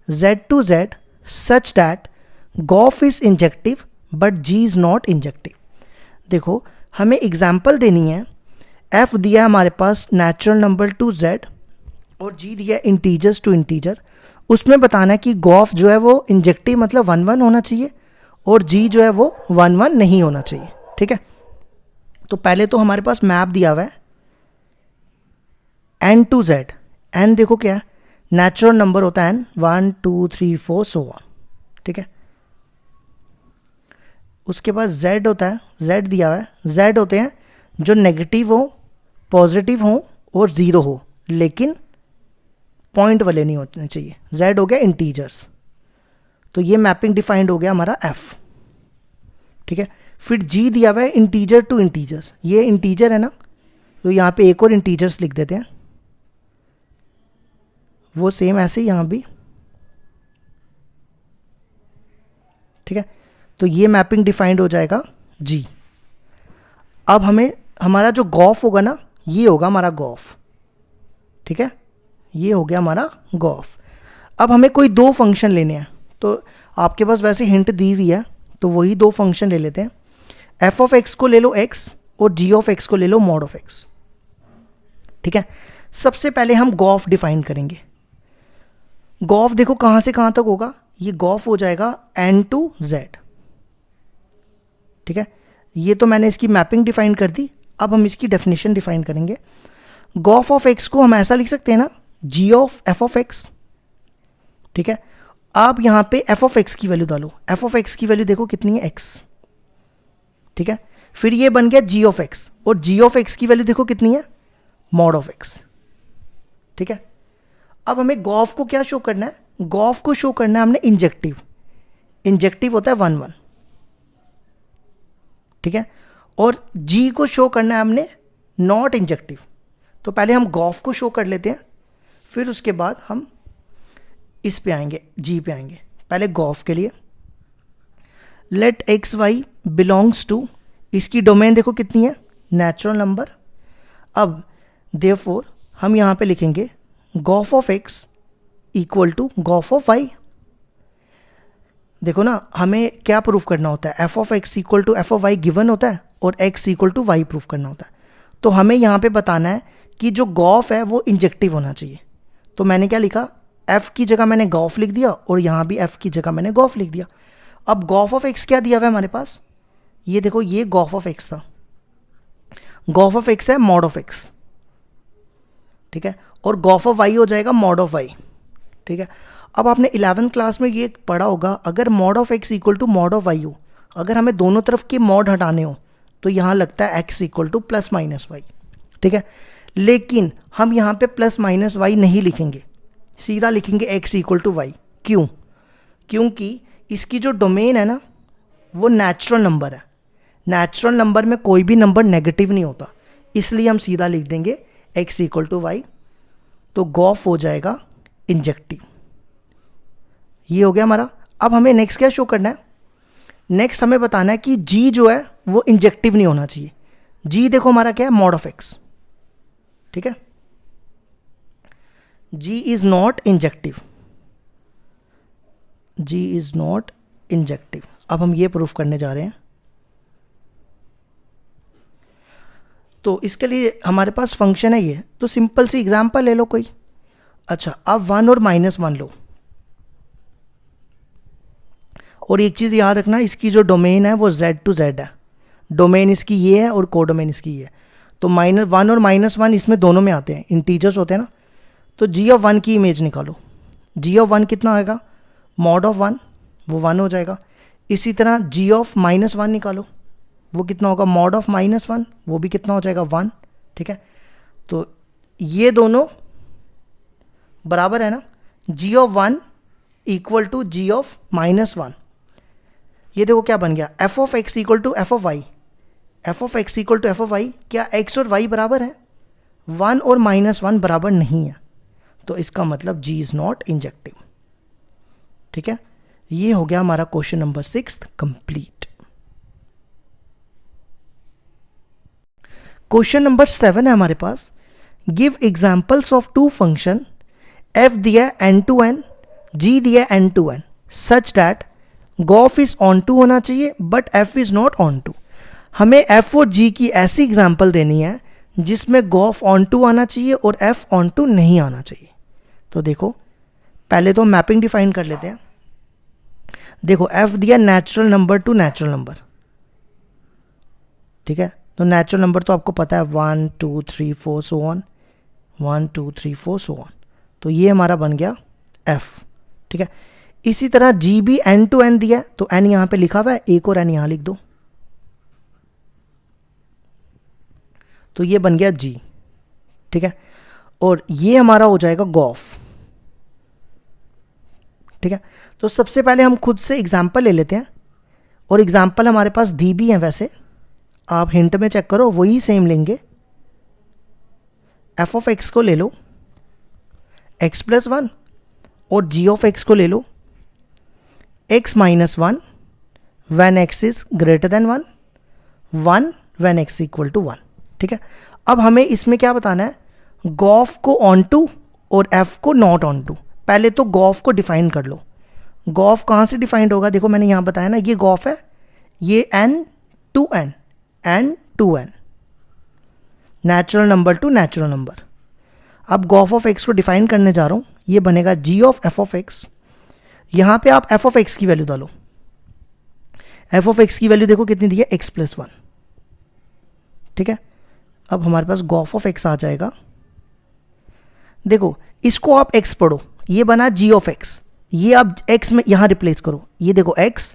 A: z to z such that Gauff is injective but g is not injective. देखो हमें एग्जाम्पल देनी है, f दिया हमारे पास नेचुरल नंबर टू z और g दिया इंटीजर्स टू इंटीजर। उसमें बताना है कि गॉफ जो है वो इंजेक्टिव मतलब 1 1 होना चाहिए और g जो है वो 1 1 नहीं होना चाहिए। ठीक है, तो पहले तो हमारे पास मैप दिया हुआ है n टू z। n देखो क्या है, नेचुरल नंबर होता है n, 1 2 3 4 सो ऑन। ठीक है, उसके बाद z होता है, z दिया हुआ है, z होते हैं जो नेगेटिव हो, पॉजिटिव हो और ज़ीरो हो, लेकिन पॉइंट वाले नहीं होने चाहिए। z हो गया इंटीजर्स, तो ये मैपिंग डिफाइंड हो गया हमारा f। ठीक है, फिर g दिया हुआ है इंटीजर टू इंटीजर्स, ये इंटीजर है ना, तो यहाँ पे एक और इंटीजर्स लिख देते हैं, वो सेम ऐसे ही यहाँ भी। ठीक है, तो ये मैपिंग डिफाइंड हो जाएगा g। अब हमें हमारा जो गॉफ होगा ना, ये होगा हमारा गॉफ। ठीक है, ये हो गया हमारा गॉफ। अब हमें कोई दो फंक्शन लेने हैं, तो आपके पास वैसे हिंट दी हुई है, तो वही दो फंक्शन ले लेते हैं। एफ ऑफ एक्स को ले लो x और g ऑफ एक्स को ले लो मॉड ऑफ x। ठीक है, सबसे पहले हम गॉफ डिफाइन करेंगे। गॉफ देखो कहाँ से कहाँ तक होगा, ये गॉफ हो जाएगा n टू z। ठीक है, ये तो मैंने इसकी मैपिंग डिफाइन कर दी। अब हम इसकी डेफिनेशन डिफाइन करेंगे। गॉफ ऑफ x को हम ऐसा लिख सकते हैं ना, g of f of x। ठीक है, आप यहाँ पे f ऑफ x की वैल्यू डालो, f ऑफ x की वैल्यू देखो कितनी है, x। ठीक है, फिर ये बन गया g ऑफ x और g ऑफ x की वैल्यू देखो कितनी है, मॉड ऑफ x। ठीक है, अब हमें गॉफ को क्या शो करना है, गॉफ को शो करना है हमने इंजेक्टिव। इंजेक्टिव होता है 1 1। ठीक है, और g को शो करना है हमने नॉट इंजेक्टिव। तो पहले हम गॉफ को शो कर लेते हैं, फिर उसके बाद हम इस पे आएंगे, g पे आएंगे। पहले गॉफ के लिए let x Y belongs to, इसकी डोमेन देखो कितनी है, नेचुरल नंबर। अब देयरफॉर हम यहाँ पे लिखेंगे g o f of x equal to g o f of y. देखो ना, हमें क्या प्रूफ करना होता है, F of x equal to F of y given होता है और x equal to Y proof करना होता है। तो हमें यहाँ पे बताना है कि जो गॉफ है वो इंजेक्टिव होना चाहिए। तो मैंने क्या लिखा, एफ की जगह मैंने गॉफ लिख दिया और यहाँ भी एफ की जगह मैंने गॉफ लिख दिया। अब गॉफ ऑफ एक्स क्या दिया हुआ है हमारे पास, ये देखो, ये गॉफ ऑफ एक्स था। गॉफ ऑफ एक्स है मॉड ऑफ एक्स। ठीक है, और गॉफ ऑफ वाई हो जाएगा मॉड ऑफ वाई। ठीक है, अब आपने 11th क्लास में ये पढ़ा होगा, अगर mod of x equal to mod of y हो, अगर हमें दोनों तरफ के मॉड हटाने हो तो यहाँ लगता है x equal to plus minus y. ठीक है, लेकिन हम यहाँ पे प्लस माइनस वाई नहीं लिखेंगे, सीधा लिखेंगे एक्स इक्वल टू वाई। क्यों? क्योंकि इसकी जो डोमेन है ना वो नेचुरल नंबर है। नेचुरल नंबर में कोई भी नंबर नेगेटिव नहीं होता, इसलिए हम सीधा लिख देंगे एक्स इक्वल टू वाई। तो गॉफ हो जाएगा इंजेक्टिव। ये हो गया हमारा। अब हमें नेक्स्ट क्या शो करना है, नेक्स्ट हमें बताना है कि जी जो है वो इंजेक्टिव नहीं होना चाहिए। जी देखो हमारा क्या है, मॉड ऑफ एक्स। ठीक है, g is not injective, g is not injective. अब हम ये प्रूफ करने जा रहे हैं। तो इसके लिए हमारे पास फंक्शन है ये, तो सिंपल सी एग्जांपल ले लो कोई। अच्छा, अब 1 और -1 लो, और एक चीज़ याद रखना, इसकी जो डोमेन है वो z टू z है। डोमेन इसकी ये है और कोडोमेन इसकी ये है। तो -1 और -1 इसमें दोनों में आते हैं, इंटीजर्स होते हैं ना। तो g ऑफ 1 की इमेज निकालो, g ऑफ 1 कितना आएगा, मॉड ऑफ 1, वो 1 हो जाएगा। इसी तरह g ऑफ -1 निकालो, वो कितना होगा, मॉड ऑफ -1, वो भी कितना हो जाएगा, 1। ठीक है, तो ये दोनों बराबर है ना, g of 1 equal to g of -1। ये देखो क्या बन गया, f of x equal to F of y. F of x equal to F of y, क्या एक्स और वाई बराबर है, 1 और -1 बराबर नहीं है, तो इसका मतलब जी इज नॉट इंजेक्टिव। ठीक है, ये हो गया हमारा question number 6 complete. Question number 7 है हमारे पास, give examples of to function, F दिया एन टू एन, जी दिया N to N, such that Gauff is on to होना चाहिए but F is not on to. हमें एफ और जी की ऐसी एग्जाम्पल देनी है जिसमें गॉफ ऑन टू आना चाहिए और एफ ऑन टू नहीं आना चाहिए। तो देखो पहले तो मैपिंग डिफाइन कर लेते हैं। देखो एफ दिया natural number to natural number, ठीक है, तो नेचुरल नंबर तो आपको पता है 1 2 3 4 सो ऑन, 1 2 3 4 सो ऑन, तो ये हमारा बन गया एफ, ठीक है। इसी तरह जी भी एन टू एन दिया है, तो एन यहां पे लिखा हुआ है, एक और एन यहां लिख दो, तो ये बन गया जी, ठीक है। और ये हमारा हो जाएगा गॉफ, ठीक है। तो सबसे पहले हम खुद से एग्जाम्पल ले लेते हैं, और एग्जाम्पल हमारे पास दी भी हैं, वैसे आप हिंट में चेक करो वही सेम लेंगे। एफ ऑफ एक्स को ले लो एक्स प्लस वन, और जी ऑफ एक्स को ले लो x minus one when x is greater than one, one when x equal to one, ठीक है। अब हमें इसमें क्या बताना है, गॉफ को ऑन टू और एफ को नॉट ऑन टू। पहले तो गॉफ को डिफाइन कर लो। गॉफ कहाँ से डिफाइंड होगा, देखो मैंने यहाँ बताया ना, ये गॉफ है, ये N to N, N to N, natural number to natural number. अब गॉफ ऑफ एक्स को डिफाइन करने जा रहा हूँ, ये बनेगा g of f of x. यहाँ पे आप एफ ऑफ एक्स की वैल्यू डालो, एफ ऑफ एक्स की वैल्यू देखो कितनी दी है, एक्स प्लस वन, ठीक है। अब हमारे पास गॉफ ऑफ एक्स आ जाएगा। देखो इसको आप एक्स पढ़ो, ये बना जी ऑफ एक्स, ये आप एक्स में यहाँ रिप्लेस करो, ये देखो एक्स,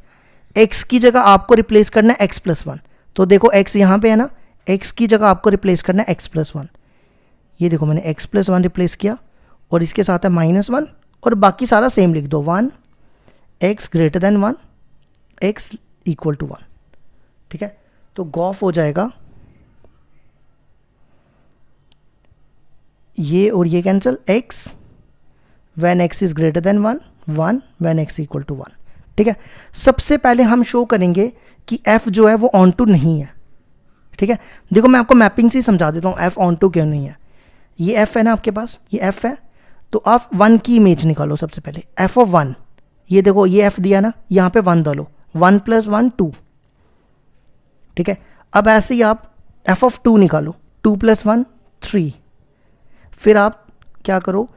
A: एक्स की जगह आपको रिप्लेस करना है एक्स प्लस वन, तो देखो एक्स यहाँ पे है ना, एक्स की जगह आपको रिप्लेस करना है एक्स प्लस वन। ये देखो मैंने एक्स प्लस वन रिप्लेस किया, और इसके साथ है माइनस वन, और बाकी सारा सेम लिख दो, one x greater than one, x equal to one, ठीक है। तो गॉफ हो जाएगा ये और ये cancel, x when x is greater than one, one when x equal to one, ठीक है। सबसे पहले हम शो करेंगे कि एफ जो है वो ऑन टू नहीं है, ठीक है। देखो मैं आपको मैपिंग से ही समझा देता हूँ एफ ऑन टू क्यों नहीं है। ये एफ है ना आपके पास, ये एफ है, तो आप वन की इमेज निकालो सबसे पहले, एफ ऑफ वन, ये देखो ये एफ दिया ना, यहाँ पे वन डालो, वन प्लस वन टू, ठीक है। अब ऐसे ही आप एफ ऑफ टू निकालो, टू प्लस वन थ्री, फिर आप क्या करो,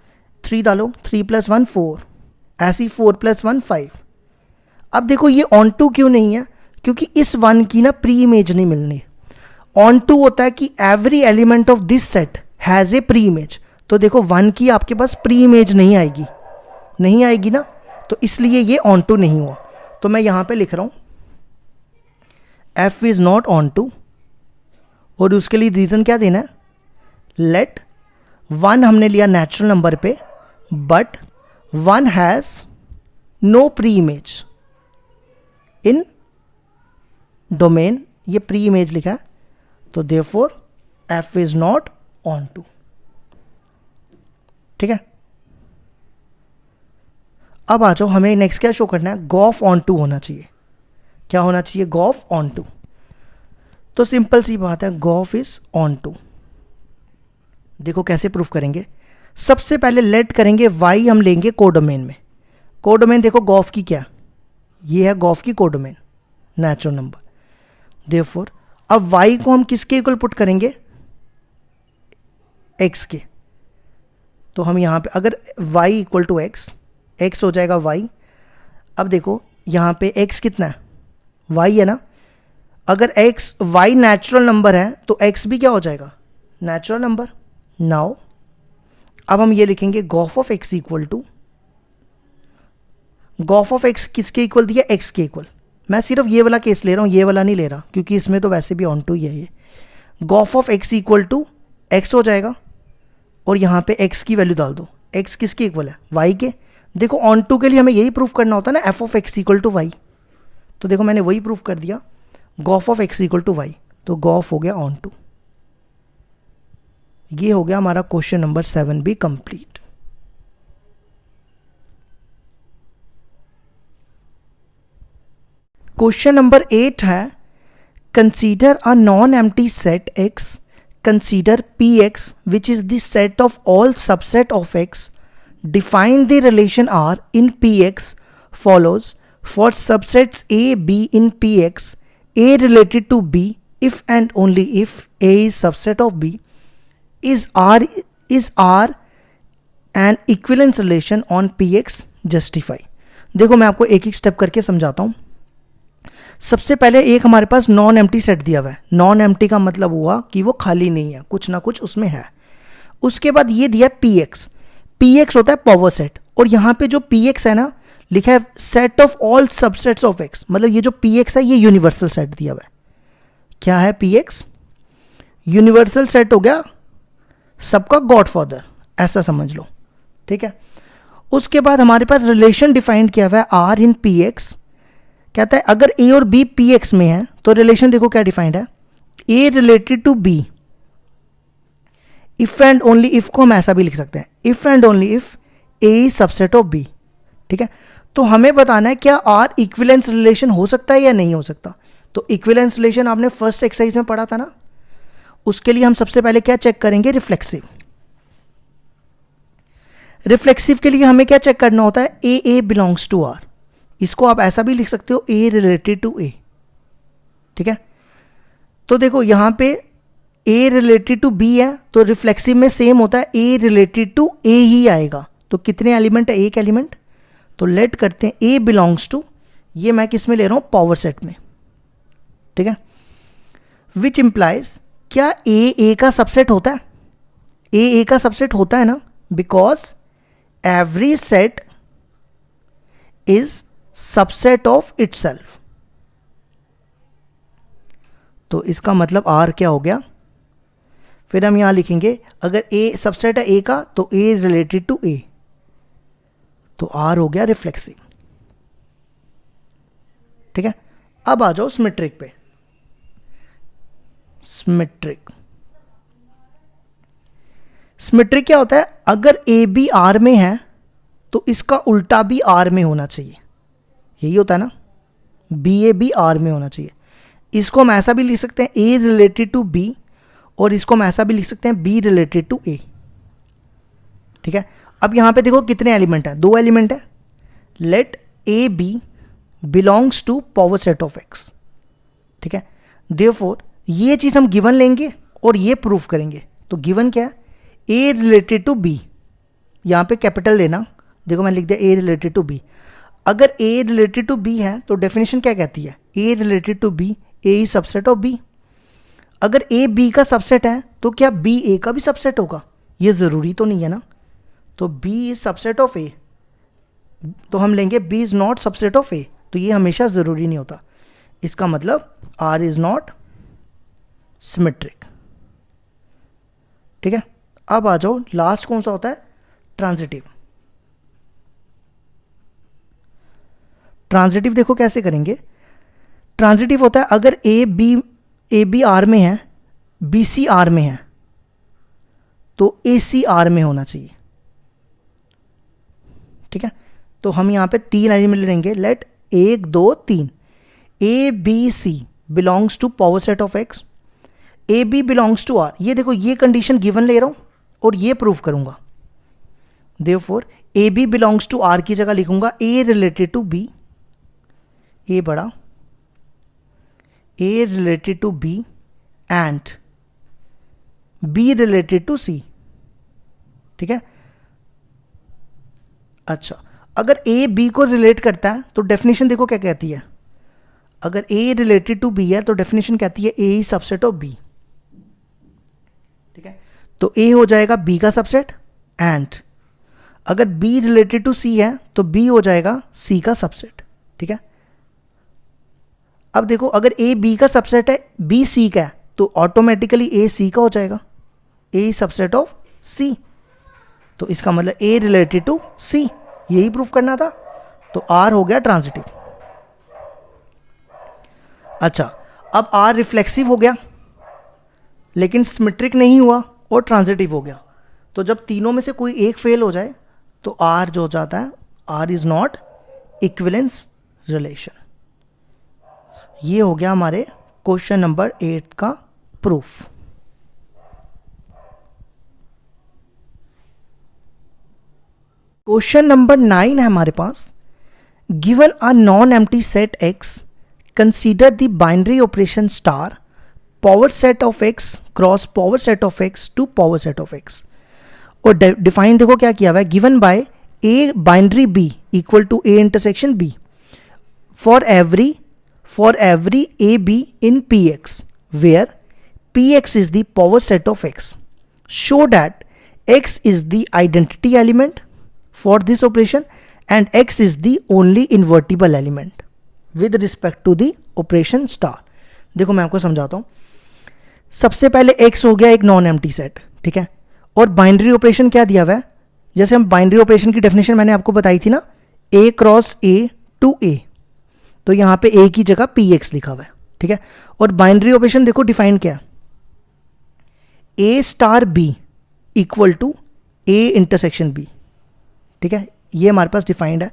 A: थ्री डालो, थ्री प्लस वन फोर, ऐसी फोर प्लस वन फाइव। अब देखो ये ऑन टू क्यों नहीं है, क्योंकि इस वन की ना प्री इमेज नहीं मिलनी। ऑन टू होता है कि every element of this set has a pre image, तो देखो वन की आपके पास प्री इमेज नहीं आएगी, नहीं आएगी ना, तो इसलिए ये ऑन टू नहीं हुआ। तो मैं यहाँ पे लिख रहा हूँ f is not onto, और उसके लिए रीज़न क्या देना है, लेट वन हमने लिया नेचुरल नंबर पे, but one has no pre image in domain, ये प्री इमेज लिखा है, तो therefore f is not onto, ठीक है। अब आ जाओ, हमें नेक्स्ट क्या शो करना है, गॉफ ऑन टू होना चाहिए। क्या होना चाहिए, गॉफ ऑन टू। तो सिंपल सी बात है, गॉफ इज ऑन टू। देखो कैसे प्रूफ करेंगे, सबसे पहले लेट करेंगे वाई हम लेंगे कोडोमेन में। कोडोमेन देखो गॉफ की क्या, ये है गॉफ की कोडोमेन नेचुरल नंबर, देयरफॉर अब y को हम किसके इक्वल पुट करेंगे, x के। तो हम यहाँ पे अगर y equal to x, x हो जाएगा y। अब देखो यहाँ पे x कितना है, y है ना, अगर y नेचुरल नंबर है तो x भी क्या हो जाएगा, नेचुरल नंबर। नाउ अब हम ये लिखेंगे g o f of x equal to, g o f of x किसके इक्वल दिया, x के इक्वल। मैं सिर्फ ये वाला केस ले रहा हूँ, ये वाला नहीं ले रहा, क्योंकि इसमें तो वैसे भी ऑन टू ही है। ये g o f of x equal to x हो जाएगा, और यहाँ पे x की वैल्यू डाल दो, x किसके इक्वल है, y के। देखो ऑन टू के लिए हमें यही प्रूफ करना होता है ना, f of x equal to Y, तो देखो मैंने वही प्रूफ कर दिया, g o f of x equal to Y, तो गॉफ हो गया ऑन टू। ये हो गया हमारा क्वेश्चन नंबर 7 भी कंप्लीट। क्वेश्चन नंबर 8 है, consider a non empty set x consider Px, which is the set of all subset of X, define the relation R in Px follows for subsets A, B in Px, A related to B if and only if A is subset of B, is R an equivalence relation on Px justify। देखो मैं आपको एक एक स्टेप करके समझाता हूँ। सबसे पहले एक हमारे पास नॉन एम्प्टी सेट दिया हुआ है। नॉन एम्प्टी का मतलब हुआ कि वो खाली नहीं है, कुछ ना कुछ उसमें है। उसके बाद ये दिया Px। Px होता है पावर सेट, और यहाँ पे जो Px है ना लिखा है set of all subsets of X, मतलब ये जो Px है ये यूनिवर्सल सेट दिया हुआ है। क्या है Px? यूनिवर्सल सेट हो गया सबका गॉडफादर, ऐसा समझ लो, ठीक है। उसके बाद हमारे पास रिलेशन डिफाइंड किया हुआ है R इन Px। कहता है अगर A और B Px में है तो रिलेशन देखो क्या डिफाइंड है, A related to B, if and only if को हम ऐसा भी लिख सकते हैं, if and only if A is subset of B, ठीक है। तो हमें बताना है क्या R इक्विवेलेंस रिलेशन हो सकता है या नहीं हो सकता। तो इक्विवेलेंस रिलेशन आपने फर्स्ट एक्सरसाइज में पढ़ा था ना, उसके लिए हम सबसे पहले क्या चेक करेंगे, रिफ्लेक्सिव। रिफ्लेक्सिव के लिए हमें क्या चेक करना होता है, A बिलोंग्स टू R। इसको आप ऐसा भी लिख सकते हो A रिलेटेड टू A, ठीक है। तो देखो यहां पे A रिलेटेड टू B है तो रिफ्लेक्सिव में सेम होता है A रिलेटेड टू A ही आएगा। तो कितने एलिमेंट है, एक एलिमेंट। तो लेट करते हैं A बिलोंग्स टू, ये मैं किस में ले रहा हूं, पावर सेट में, ठीक है। विच इंप्लाइज, क्या A का सबसेट होता है, A का सबसेट होता है ना, because every set is subset of itself. तो इसका मतलब R क्या हो गया, फिर हम यहां लिखेंगे अगर A सबसेट है A का तो A रिलेटेड टू A, तो R हो गया रिफ्लेक्सिव, ठीक है। अब आ जाओ सिमेट्रिक पे। सिमेट्रिक क्या होता है, अगर A B R में है तो इसका उल्टा भी R में होना चाहिए, यही होता है ना, BA भी R में होना चाहिए। इसको हम ऐसा भी लिख सकते हैं A रिलेटेड टू B, और इसको हम ऐसा भी लिख सकते हैं B रिलेटेड टू A, ठीक है। अब यहां पे देखो कितने एलिमेंट है, दो एलिमेंट है। Let A B belongs to power set of X, ठीक है। देयरफॉर ये चीज हम गिवन लेंगे और ये प्रूफ करेंगे। तो गिवन क्या है, A रिलेटेड टू B, यहां पे कैपिटल लेना, देखो मैं लिख दिया A रिलेटेड टू B। अगर A रिलेटेड टू B है तो डेफिनेशन क्या कहती है, A related to B, A is subset of B। अगर A B का सबसेट है तो क्या B A का भी सबसेट होगा, ये ज़रूरी तो नहीं है ना। तो B is subset of A, तो हम लेंगे B is not subset of A, तो ये हमेशा ज़रूरी नहीं होता। इसका मतलब R इज नॉट सिमेट्रिक, ठीक है। अब आ जाओ लास्ट कौन सा होता है, ट्रांजिटिव। ट्रांजिटिव देखो कैसे करेंगे, ट्रांजिटिव होता है अगर ए बी आर में है, बी सी आर में है, तो ए सी आर में होना चाहिए, ठीक है। तो हम यहां पे तीन एलिमेंट लेंगे, let 1 2 3, A B C belongs to power set of X, A B belongs to R. ये देखो ये कंडीशन गिवन ले रहा हूं और ये प्रूफ करूंगा। Therefore a B belongs to R की जगह लिखूंगा a related to b, a बड़ा, a related to b and b related to c, ठीक है। अच्छा, अगर ए बी को रिलेट करता है तो डेफिनेशन देखो क्या कहती है, अगर ए रिलेटेड टू बी है तो डेफिनेशन कहती है ए इज सबसेट ऑफ बी, ठीक है। तो ए हो जाएगा बी का सबसेट, एंड अगर बी रिलेटेड टू सी है तो बी हो जाएगा सी का सबसेट, ठीक है। अब देखो अगर ए बी का सबसेट है, बी सी का है, तो ऑटोमेटिकली ए सी का हो जाएगा, ए सबसेट ऑफ सी। तो इसका मतलब ए रिलेटेड टू सी, यही प्रूफ करना था। तो आर हो गया ट्रांजिटिव। अच्छा, अब आर रिफ्लेक्सिव हो गया लेकिन सिमेट्रिक नहीं हुआ और ट्रांजिटिव हो गया। तो जब तीनों में से कोई एक फेल हो जाए तो आर जो हो जाता है, R is not equivalence relation. ये हो गया हमारे क्वेश्चन नंबर 8 का प्रूफ। क्वेश्चन नंबर 9 है हमारे पास, given a non empty set x, consider the binary operation star power set of x cross power set of x to power set of x। और डिफाइन देखो क्या किया हुआ है, given by a binary b equal to a intersection b for every a b in px where px is the power set of x, show that x is the identity element for this operation and x is the only invertible element with respect to the operation star। देखो मैं आपको समझाता हूँ। सबसे पहले x हो गया एक नॉन एम्प्टी सेट, ठीक है, और बाइनरी ऑपरेशन क्या दिया हुआ है, जैसे हम बाइनरी ऑपरेशन की डेफिनेशन मैंने आपको बताई थी ना, a cross a to a, तो यहाँ पे a की जगह px लिखा हुआ है, ठीक है। और बाइनरी ऑपरेशन देखो डिफाइन क्या है, a star b equal to a intersection b, ठीक है, ये हमारे पास डिफाइंड है।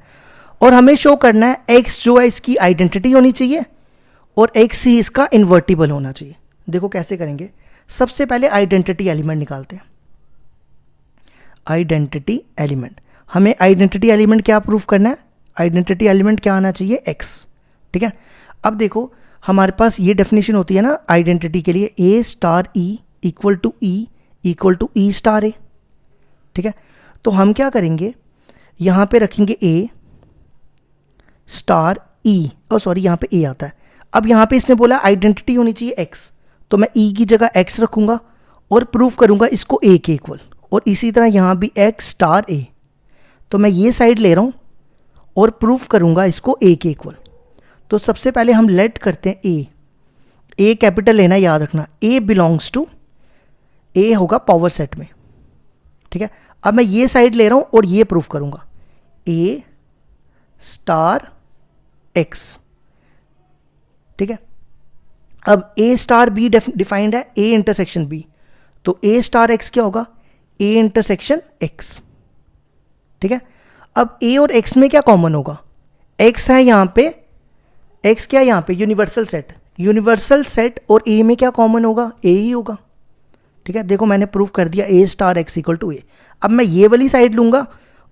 A: और हमें शो करना है x जो है इसकी आइडेंटिटी होनी चाहिए और x ही इसका इन्वर्टिबल होना चाहिए। देखो कैसे करेंगे, सबसे पहले आइडेंटिटी एलिमेंट निकालते हैं। आइडेंटिटी एलिमेंट, हमें आइडेंटिटी एलिमेंट क्या प्रूफ करना है, आइडेंटिटी एलिमेंट क्या आना चाहिए, x, ठीक है। अब देखो हमारे पास ये डेफिनेशन होती है ना आइडेंटिटी के लिए, a star e equal to e star a, ठीक है। तो हम क्या करेंगे, यहाँ पे रखेंगे a स्टार e, और सॉरी यहाँ पे a आता है। अब यहाँ पे इसने बोला आइडेंटिटी होनी चाहिए x, तो मैं e की जगह x रखूँगा और प्रूफ करूँगा इसको a के इक्वल, और इसी तरह यहाँ भी x स्टार a, तो मैं ये साइड ले रहा हूँ और प्रूफ करूँगा इसको a के इक्वल। तो सबसे पहले हम लेट करते हैं a कैपिटल लेना याद रखना, a बिलोंग्स टू, a होगा पावर सेट में, ठीक है। अब मैं ये साइड ले रहा हूँ और ये प्रूफ करूँगा a स्टार x, ठीक है। अब a स्टार b डिफाइंड है a इंटरसेक्शन b, तो a स्टार x क्या होगा, a इंटरसेक्शन x, ठीक है। अब a और x में क्या कॉमन होगा, x है यहाँ पे, x क्या है यहाँ पे, यूनिवर्सल सेट, और a में क्या कॉमन होगा, a ही होगा, ठीक है। देखो मैंने प्रूफ कर दिया a star x equal to a। अब मैं ये वाली साइड लूँगा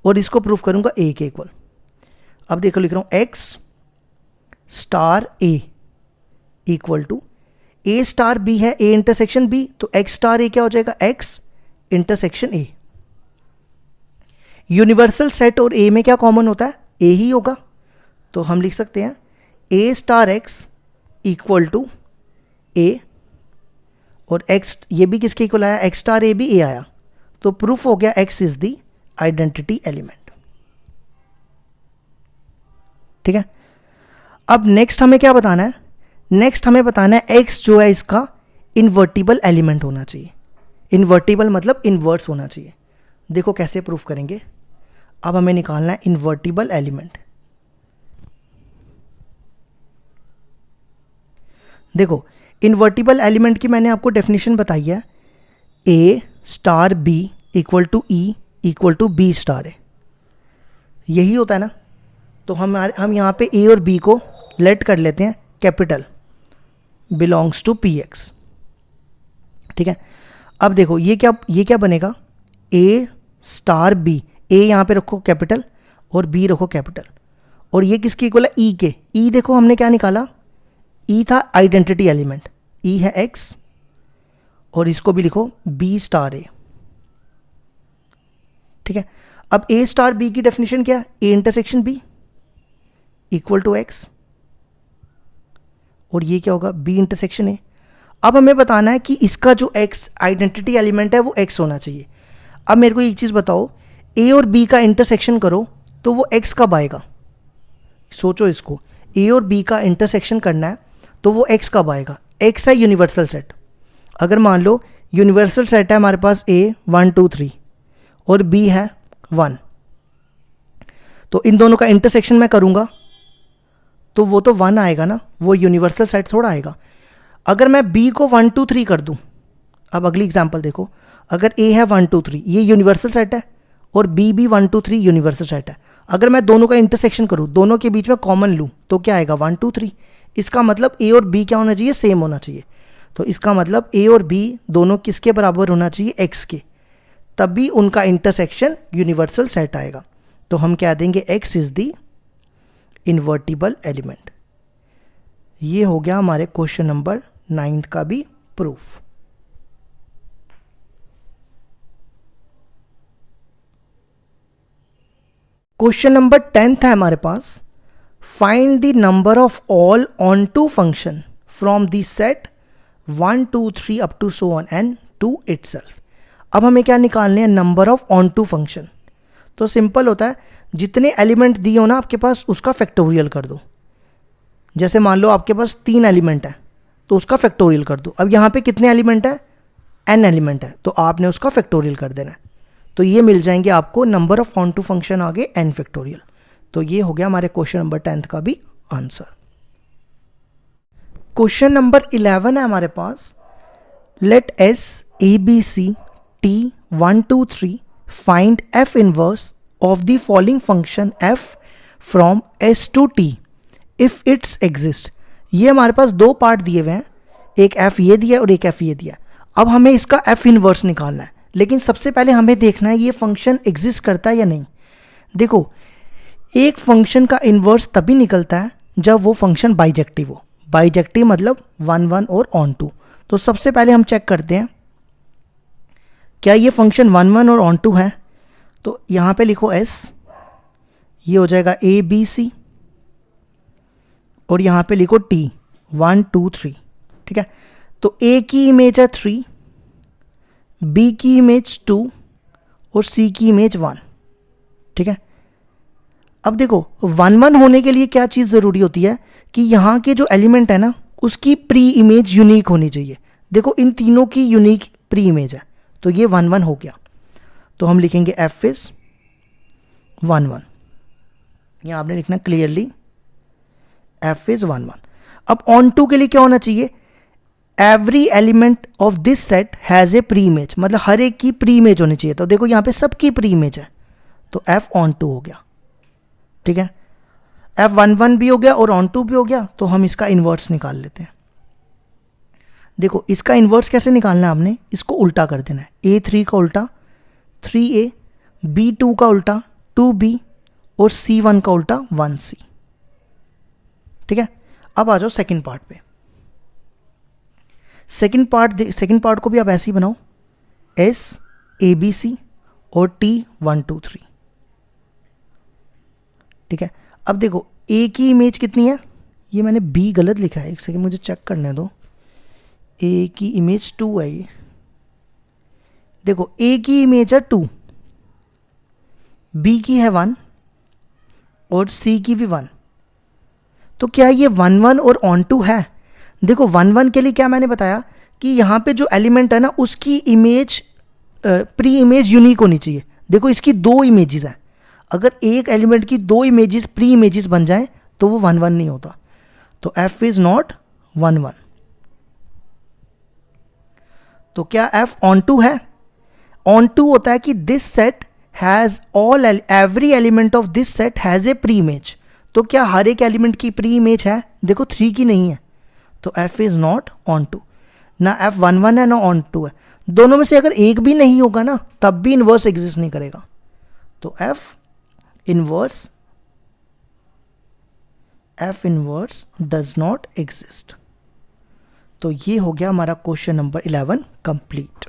A: और इसको प्रूफ करूँगा a के इक्वल। अब देखो लिख रहा हूँ x star a equal to a star b है, a इंटरसेक्शन b, तो x स्टार a क्या हो जाएगा, x intersection a। Universal set और a में क्या कॉमन होता है, a ही होगा, तो हम लिख सकते हैं a star x equal to a, और x ये भी किसके इक्वल आया, x स्टार a भी a आया, तो प्रूफ हो गया x is the identity element, ठीक है। अब नेक्स्ट हमें क्या बताना है, नेक्स्ट हमें बताना है x जो है इसका इन्वर्टिबल एलिमेंट होना चाहिए। इन्वर्टिबल मतलब इन्वर्स होना चाहिए। देखो कैसे प्रूफ करेंगे, अब हमें निकालना है इन्वर्टिबल एलिमेंट। देखो इन्वर्टिबल एलिमेंट की मैंने आपको डेफिनेशन बताई है, a star b equal to e equal to b star है, यही होता है ना। तो हम यहाँ पे a और b को लेट कर लेते हैं कैपिटल, बिलोंग्स टू px, ठीक है। अब देखो ये क्या बनेगा, a स्टार b, a यहाँ पे रखो कैपिटल और b रखो कैपिटल, और ये किसकी इक्वल है, e के। e देखो हमने क्या निकाला, e था आइडेंटिटी एलिमेंट, e है x, और इसको भी लिखो b स्टार a, ठीक है। अब a स्टार b की डेफिनेशन क्या है, a intersection b equal to x, और ये क्या होगा, b इंटरसेक्शन a। अब हमें बताना है कि इसका जो x आइडेंटिटी एलिमेंट है वो x होना चाहिए। अब मेरे को एक चीज़ बताओ, a और b का इंटरसेक्शन करो तो वो x कब आएगा, सोचो इसको, a और b का इंटरसेक्शन करना है तो वो x कब आएगा, x है यूनिवर्सल सेट। अगर मान लो यूनिवर्सल सेट है हमारे पास a 1 2 3 और b है 1, तो इन दोनों का इंटरसेक्शन मैं करूँगा तो वो तो 1 आएगा ना, वो यूनिवर्सल सेट थोड़ा आएगा। अगर मैं b को 1 2 3 कर दूँ, अब अगली एग्जांपल देखो, अगर a है 1 2 3 ये यूनिवर्सल सेट है और b भी 1 2 3 यूनिवर्सल सेट है। अगर मैं दोनों का इंटरसेक्शन करूँ, दोनों के बीच में कॉमन लूँ, तो क्या आएगा 1 2 3। इसका मतलब a और b क्या होना चाहिए, सेम होना चाहिए। तो इसका मतलब a और b दोनों किसके बराबर होना चाहिए, x के, तभी उनका इंटरसेक्शन यूनिवर्सल सेट आएगा। तो हम क्या देंगे, x is the invertible element. ये हो गया हमारे क्वेश्चन नंबर 9 का भी प्रूफ। क्वेश्चन नंबर 10 है हमारे पास, find the number of all onto function from the set 1 2 3 up to so on and to itself. अब हमें क्या निकालने हैं, number of onto function. तो सिंपल होता है, जितने एलिमेंट दिए हो ना आपके पास उसका फैक्टोरियल कर दो। जैसे मान लो आपके पास 3 एलिमेंट है तो उसका फैक्टोरियल कर दो। अब यहाँ पे कितने एलिमेंट है, n एलिमेंट है, तो आपने उसका फैक्टोरियल कर देना है। तो ये मिल जाएंगे आपको number of onto function आगे n फैक्टोरियल। तो ये हो गया हमारे क्वेश्चन नंबर 10 का भी आंसर। क्वेश्चन नंबर 11 है हमारे पास, let s a b c t 1 2 3 find f inverse of the following function f from s to t if it's exist. ये हमारे पास दो पार्ट दिए हुए हैं, एक f ये दिया है और एक f ये दिया है। अब हमें इसका f इनवर्स निकालना है, लेकिन सबसे पहले हमें देखना है ये फंक्शन एग्जिस्ट करता है या नहीं। देखो, एक फंक्शन का इन्वर्स तभी निकलता है जब वो फंक्शन बाइजेक्टिव हो। बाइजेक्टिव मतलब 1 1 और ऑन टू। तो सबसे पहले हम चेक करते हैं क्या ये फंक्शन 1 1 और ऑन टू है। तो यहाँ पे लिखो s, ये हो जाएगा a b c, और यहाँ पे लिखो t 1 2 3। ठीक है, तो a की इमेज है 3, b की इमेज 2 और c की इमेज 1। ठीक है, अब देखो 1 1 होने के लिए क्या चीज़ ज़रूरी होती है कि यहाँ के जो एलिमेंट है ना उसकी प्री इमेज यूनिक होनी चाहिए। देखो इन तीनों की यूनिक प्री इमेज है, तो ये 1 1 हो गया। तो हम लिखेंगे f इज 1 1। यहाँ आपने लिखना क्लियरली f इज 1 1। अब ऑन टू के लिए क्या होना चाहिए, every element of this set has a pre image, मतलब हर एक की प्री इमेज होनी चाहिए। तो देखो यहाँ पे सबकी प्री इमेज है, तो f ऑन टू हो गया। ठीक है, f 1 1 भी हो गया और ऑन टू भी हो गया, तो हम इसका इन्वर्स निकाल लेते हैं। देखो इसका इन्वर्स कैसे निकालना है, आपने इसको उल्टा कर देना है। a3 का उल्टा 3a, b2 का उल्टा 2b और c1 का उल्टा 1c। ठीक है, अब आ जाओ सेकंड पार्ट पे। सेकंड पार्ट को भी आप ऐसे ही बनाओ, s a b c और t 1 2 3। ठीक है, अब देखो a की इमेज कितनी है, ये मैंने b गलत लिखा है, एक सेकंड मुझे चेक करने दो। a की इमेज 2 है ये। देखो a की इमेज है 2, b की है 1 और c की भी 1। तो क्या ये 1 1 और ऑन टू है। देखो 1 1 के लिए क्या मैंने बताया कि यहाँ पे जो एलिमेंट है ना उसकी इमेज प्री इमेज यूनिक होनी चाहिए। देखो इसकी 2 इमेजेस हैं, अगर एक एलिमेंट की 2 इमेजेस प्री इमेजेस बन जाए तो वो 1 1 नहीं होता। तो f इज नॉट 1 1। तो क्या f ऑन टू है, ऑन टू होता है कि this set has all every element of this set has a pre image. तो क्या हर एक एलिमेंट की प्री इमेज है, देखो 3 की नहीं है, तो f is not onto. ना f 1 1 है ना ऑन टू है, दोनों में से अगर एक भी नहीं होगा ना तब भी इन्वर्स एग्जिस्ट नहीं करेगा। तो f inverse does not exist. तो ये हो गया हमारा क्वेश्चन नंबर 11 कंप्लीट।